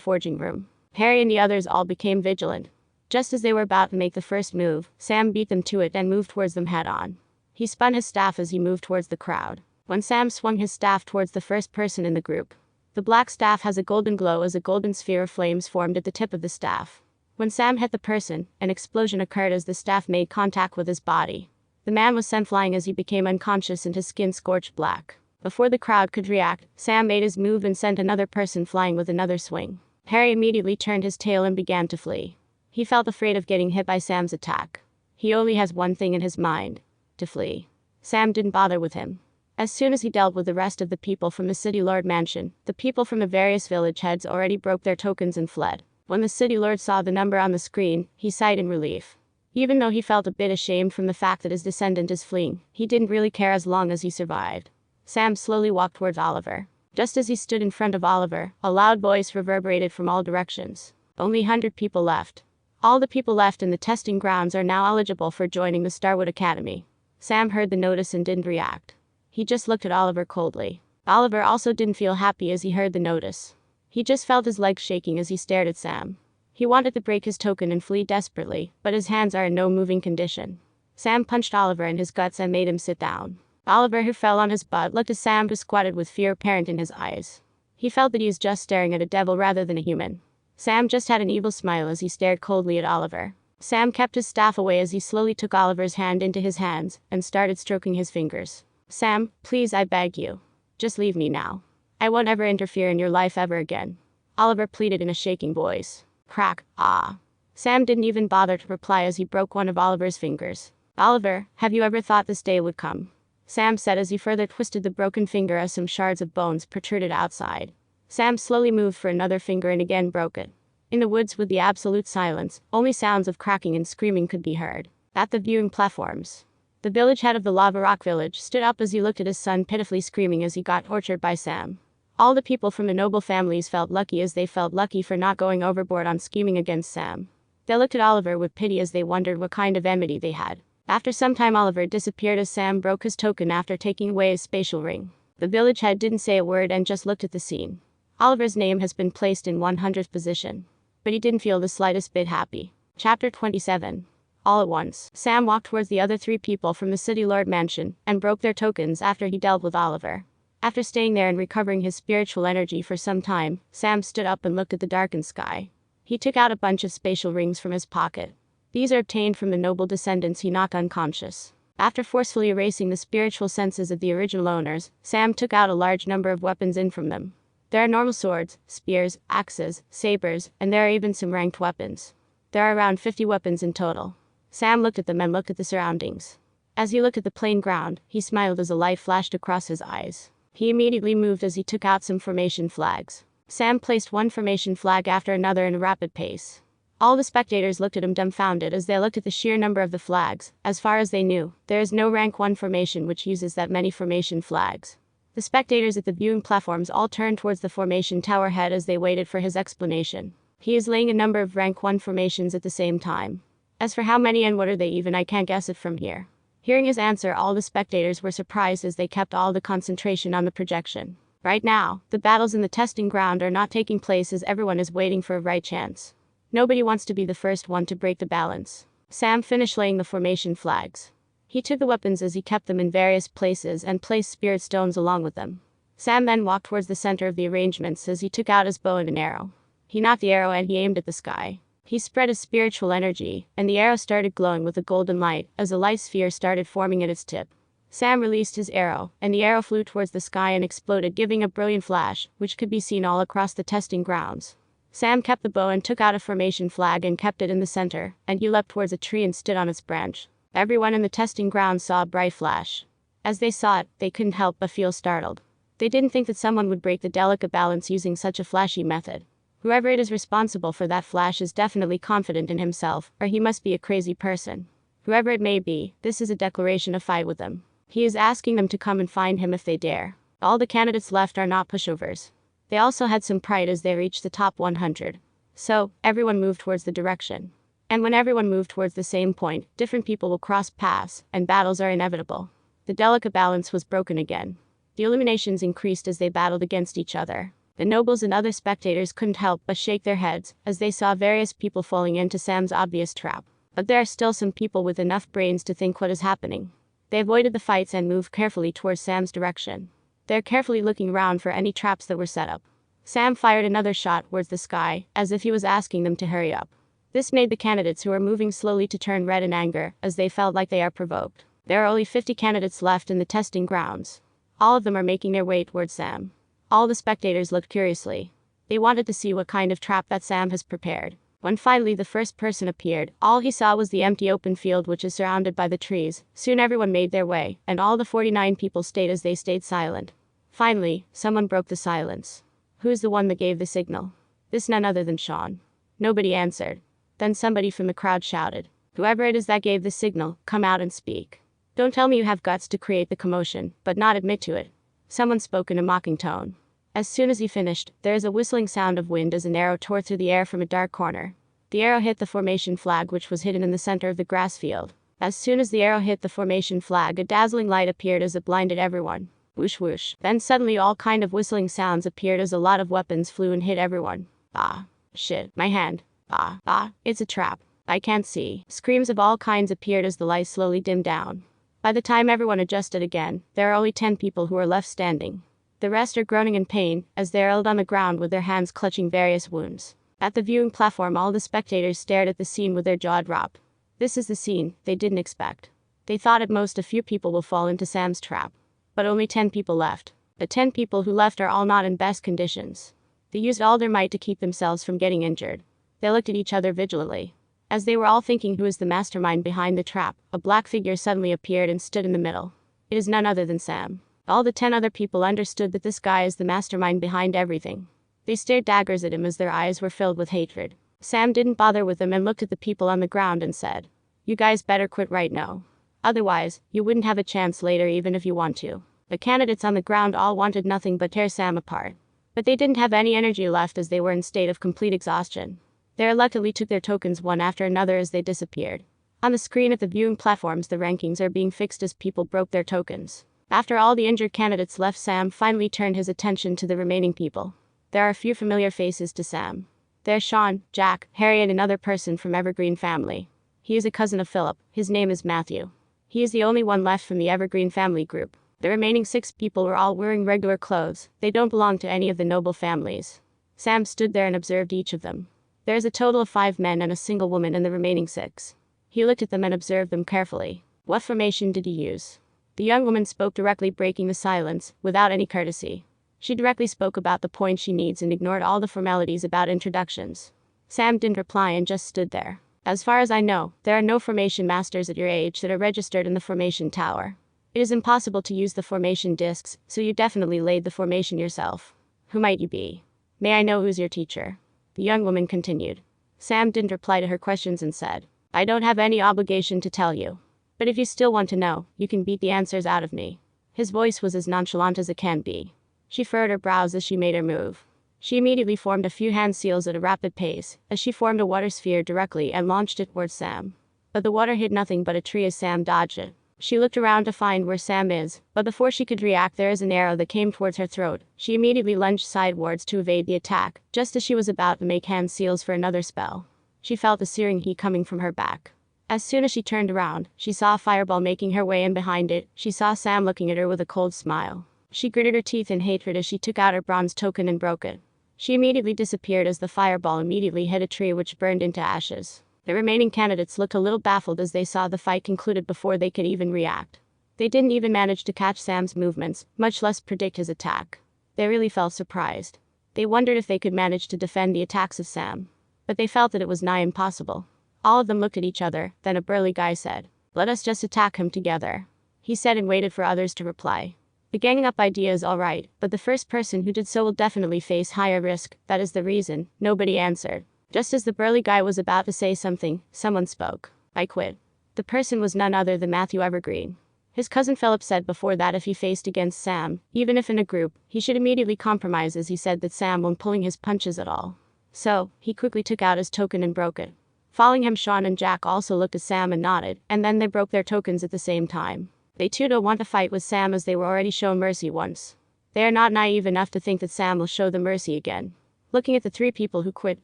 forging room. Harry and the others all became vigilant. Just as they were about to make the first move, Sam beat them to it and moved towards them head-on. He spun his staff as he moved towards the crowd. When Sam swung his staff towards the first person in the group, the black staff has a golden glow as a golden sphere of flames formed at the tip of the staff. When Sam hit the person, an explosion occurred as the staff made contact with his body. The man was sent flying as he became unconscious and his skin scorched black. Before the crowd could react, Sam made his move and sent another person flying with another swing. Harry immediately turned his tail and began to flee. He felt afraid of getting hit by Sam's attack. He only has one thing in his mind: to flee. Sam didn't bother with him. As soon as he dealt with the rest of the people from the City Lord Mansion, the people from the various village heads already broke their tokens and fled. When the City Lord saw the number on the screen, he sighed in relief. Even though he felt a bit ashamed from the fact that his descendant is fleeing, he didn't really care as long as he survived. Sam slowly walked towards Oliver. Just as he stood in front of Oliver, a loud voice reverberated from all directions. Only 100 people left. All the people left in the testing grounds are now eligible for joining the Starwood Academy. Sam heard the notice and didn't react. He just looked at Oliver coldly. Oliver also didn't feel happy as he heard the notice. He just felt his legs shaking as he stared at Sam. He wanted to break his token and flee desperately, but his hands are in no moving condition. Sam punched Oliver in his guts and made him sit down. Oliver, who fell on his butt, looked at Sam, who squatted with fear apparent in his eyes. He felt that he was just staring at a devil rather than a human. Sam just had an evil smile as he stared coldly at Oliver. Sam kept his staff away as he slowly took Oliver's hand into his hands and started stroking his fingers. Sam, please, I beg you. Just leave me now. I won't ever interfere in your life ever again. Oliver pleaded in a shaking voice. Crack, ah. Sam didn't even bother to reply as he broke one of Oliver's fingers. Oliver, have you ever thought this day would come? Sam said as he further twisted the broken finger as some shards of bones protruded outside. Sam slowly moved for another finger and again broke it. In the woods with the absolute silence, only sounds of cracking and screaming could be heard. At the viewing platforms, the village head of the Lava Rock village stood up as he looked at his son pitifully screaming as he got tortured by Sam. All the people from the noble families felt lucky as they felt lucky for not going overboard on scheming against Sam. They looked at Oliver with pity as they wondered what kind of enmity they had. After some time, Oliver disappeared as Sam broke his token after taking away his spatial ring. The village head didn't say a word and just looked at the scene. Oliver's name has been placed in 100th position. But he didn't feel the slightest bit happy. Chapter 27. All at once, Sam walked towards the other three people from the City Lord Mansion and broke their tokens after he dealt with Oliver. After staying there and recovering his spiritual energy for some time, Sam stood up and looked at the darkened sky. He took out a bunch of spatial rings from his pocket. These are obtained from the noble descendants he knocked unconscious. After forcefully erasing the spiritual senses of the original owners, Sam took out a large number of weapons in from them. There are normal swords, spears, axes, sabers, and there are even some ranked weapons. There are around 50 weapons in total. Sam looked at them and looked at the surroundings. As he looked at the plain ground, he smiled as a light flashed across his eyes. He immediately moved as he took out some formation flags. Sam placed one formation flag after another in a rapid pace. All the spectators looked at him dumbfounded as they looked at the sheer number of the flags. As far as they knew, there is no rank 1 formation which uses that many formation flags. The spectators at the viewing platforms all turned towards the formation tower head as they waited for his explanation. He is laying a number of rank 1 formations at the same time. As for how many and what are they even, I can't guess it from here. Hearing his answer, all the spectators were surprised as they kept all the concentration on the projection. Right now, the battles in the testing ground are not taking place as everyone is waiting for a right chance. Nobody wants to be the first one to break the balance. Sam finished laying the formation flags. He took the weapons as he kept them in various places and placed spirit stones along with them. Sam then walked towards the center of the arrangements as he took out his bow and an arrow. He knocked the arrow and he aimed at the sky. He spread his spiritual energy, and the arrow started glowing with a golden light as a light sphere started forming at its tip. Sam released his arrow, and the arrow flew towards the sky and exploded, giving a brilliant flash, which could be seen all across the testing grounds. Sam kept the bow and took out a formation flag and kept it in the center, and he leapt towards a tree and stood on its branch. Everyone in the testing grounds saw a bright flash. As they saw it, they couldn't help but feel startled. They didn't think that someone would break the delicate balance using such a flashy method. Whoever it is responsible for that flash is definitely confident in himself, or he must be a crazy person. Whoever it may be, this is a declaration of fight with them. He is asking them to come and find him if they dare. All the candidates left are not pushovers. They also had some pride as they reached the top 100. So, everyone moved towards the direction. And when everyone moved towards the same point, different people will cross paths, and battles are inevitable. The delicate balance was broken again. The illuminations increased as they battled against each other. The nobles and other spectators couldn't help but shake their heads as they saw various people falling into Sam's obvious trap. But there are still some people with enough brains to think what is happening. They avoided the fights and moved carefully towards Sam's direction. They're carefully looking around for any traps that were set up. Sam fired another shot towards the sky, as if he was asking them to hurry up. This made the candidates who are moving slowly to turn red in anger, as they felt like they are provoked. There are only 50 candidates left in the testing grounds. All of them are making their way towards Sam. All the spectators looked curiously. They wanted to see what kind of trap that Sam has prepared. When finally the first person appeared, all he saw was the empty open field which is surrounded by the trees. Soon everyone made their way, and all the 49 people stayed as they stayed silent. Finally, someone broke the silence. Who's the one that gave the signal? This none other than Sean. Nobody answered. Then somebody from the crowd shouted, "Whoever it is that gave the signal, come out and speak. Don't tell me you have guts to create the commotion, but not admit to it." Someone spoke in a mocking tone. As soon as he finished, there is a whistling sound of wind as an arrow tore through the air from a dark corner. The arrow hit the formation flag which was hidden in the center of the grass field. As soon as the arrow hit the formation flag, a dazzling light appeared as it blinded everyone. Whoosh whoosh. Then suddenly all kind of whistling sounds appeared as a lot of weapons flew and hit everyone. Ah. Shit. My hand. Ah. It's a trap. I can't see. Screams of all kinds appeared as the light slowly dimmed down. By the time everyone adjusted again, there are only 10 people who are left standing. The rest are groaning in pain, as they are held on the ground with their hands clutching various wounds. At the viewing platform, all the spectators stared at the scene with their jaw dropped. This is the scene they didn't expect. They thought at most a few people will fall into Sam's trap. But only 10 people left. The 10 people who left are all not in best conditions. They used all their might to keep themselves from getting injured. They looked at each other vigilantly. As they were all thinking who is the mastermind behind the trap, a black figure suddenly appeared and stood in the middle. It is none other than Sam. All the 10 other people understood that this guy is the mastermind behind everything. They stared daggers at him as their eyes were filled with hatred. Sam didn't bother with them and looked at the people on the ground and said, "You guys better quit right now. Otherwise, you wouldn't have a chance later even if you want to." The candidates on the ground all wanted nothing but tear Sam apart. But they didn't have any energy left as they were in state of complete exhaustion. They reluctantly took their tokens one after another as they disappeared. On the screen at the viewing platforms, the rankings are being fixed as people broke their tokens. After all the injured candidates left, Sam finally turned his attention to the remaining people. There are a few familiar faces to Sam. There's Sean, Jack, Harry, and another person from Evergreen family. He is a cousin of Philip. His name is Matthew. He is the only one left from the Evergreen family group. The remaining 6 people are all wearing regular clothes. They don't belong to any of the noble families. Sam stood there and observed each of them. There is a total of 5 men and a single woman in the remaining 6. He looked at them and observed them carefully. What formation did he use? The young woman spoke directly, breaking the silence, without any courtesy. She directly spoke about the point she needs and ignored all the formalities about introductions. Sam didn't reply and just stood there. As far as I know, there are no formation masters at your age that are registered in the formation tower. It is impossible to use the formation discs, so you definitely laid the formation yourself. Who might you be? May I know who's your teacher? The young woman continued. Sam didn't reply to her questions and said, "I don't have any obligation to tell you. But if you still want to know, you can beat the answers out of me." His voice was as nonchalant as it can be. She furrowed her brows as she made her move. She immediately formed a few hand seals at a rapid pace, as she formed a water sphere directly and launched it towards Sam. But the water hit nothing but a tree as Sam dodged it. She looked around to find where Sam is, but before she could react, there is an arrow that came towards her throat. She immediately lunged sidewards to evade the attack, just as she was about to make hand seals for another spell. She felt the searing heat coming from her back. As soon as she turned around, she saw a fireball making her way, and behind it, she saw Sam looking at her with a cold smile. She gritted her teeth in hatred as she took out her bronze token and broke it. She immediately disappeared as the fireball immediately hit a tree which burned into ashes. The remaining candidates looked a little baffled as they saw the fight concluded before they could even react. They didn't even manage to catch Sam's movements, much less predict his attack. They really felt surprised. They wondered if they could manage to defend the attacks of Sam. But they felt that it was nigh impossible. All of them looked at each other, then a burly guy said, "Let us just attack him together." He said and waited for others to reply. The ganging up idea is alright, but the first person who did so will definitely face higher risk. That is the reason. Nobody answered. Just as the burly guy was about to say something, someone spoke. "I quit." The person was none other than Matthew Evergreen. His cousin Philip said before that if he faced against Sam, even if in a group, he should immediately compromise, as he said that Sam won't pulling his punches at all. So, he quickly took out his token and broke it. Following him, Sean and Jack also looked at Sam and nodded, and then they broke their tokens at the same time. They too don't want to fight with Sam as they were already shown mercy once. They are not naive enough to think that Sam will show them mercy again. Looking at the 3 people who quit,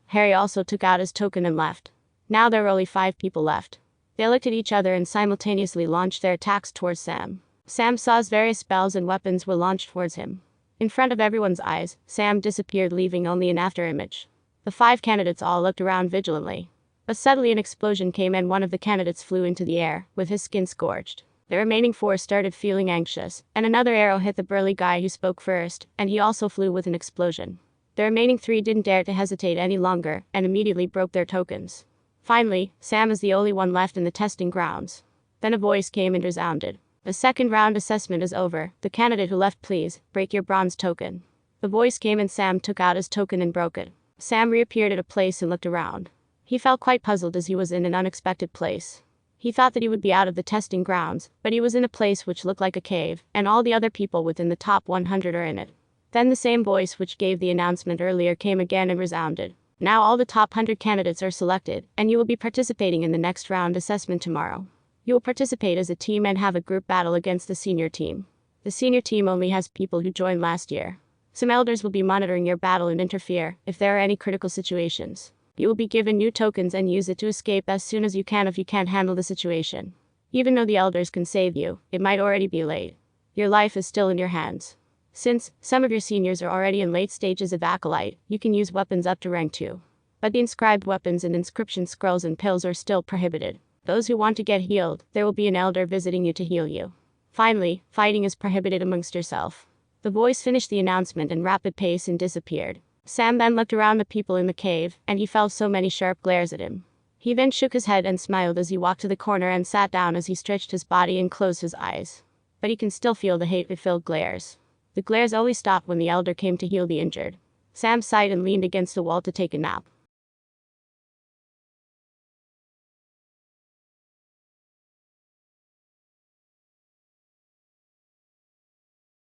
Harry also took out his token and left. Now there were only 5 people left. They looked at each other and simultaneously launched their attacks towards Sam. Sam saw as various spells and weapons were launched towards him. In front of everyone's eyes, Sam disappeared, leaving only an afterimage. The 5 candidates all looked around vigilantly. But suddenly an explosion came and one of the candidates flew into the air, with his skin scorched. The remaining 4 started feeling anxious, and another arrow hit the burly guy who spoke first, and he also flew with an explosion. The remaining 3 didn't dare to hesitate any longer, and immediately broke their tokens. Finally, Sam is the only one left in the testing grounds. Then a voice came and resounded. "The second round assessment is over. The candidate who left, please, break your bronze token." The voice came and Sam took out his token and broke it. Sam reappeared at a place and looked around. He felt quite puzzled as he was in an unexpected place. He thought that he would be out of the testing grounds, but he was in a place which looked like a cave, and all the other people within the top 100 are in it. Then the same voice which gave the announcement earlier came again and resounded. "Now all the top 100 candidates are selected, and you will be participating in the next round assessment tomorrow. You will participate as a team and have a group battle against the senior team. The senior team only has people who joined last year. Some elders will be monitoring your battle and interfere if there are any critical situations. You will be given new tokens and use it to escape as soon as you can if you can't handle the situation. Even though the elders can save you, it might already be late. Your life is still in your hands. Since some of your seniors are already in late stages of acolyte, you can use weapons up to rank 2. But the inscribed weapons and inscription scrolls and pills are still prohibited. Those who want to get healed, there will be an elder visiting you to heal you. Finally, fighting is prohibited amongst yourself. The voice finished the announcement in rapid pace and disappeared. Sam then looked around the people in the cave, and he felt so many sharp glares at him. He then shook his head and smiled as he walked to the corner and sat down as he stretched his body and closed his eyes. But he can still feel the hate-filled glares. The glares only stopped when the elder came to heal the injured. Sam sighed and leaned against the wall to take a nap.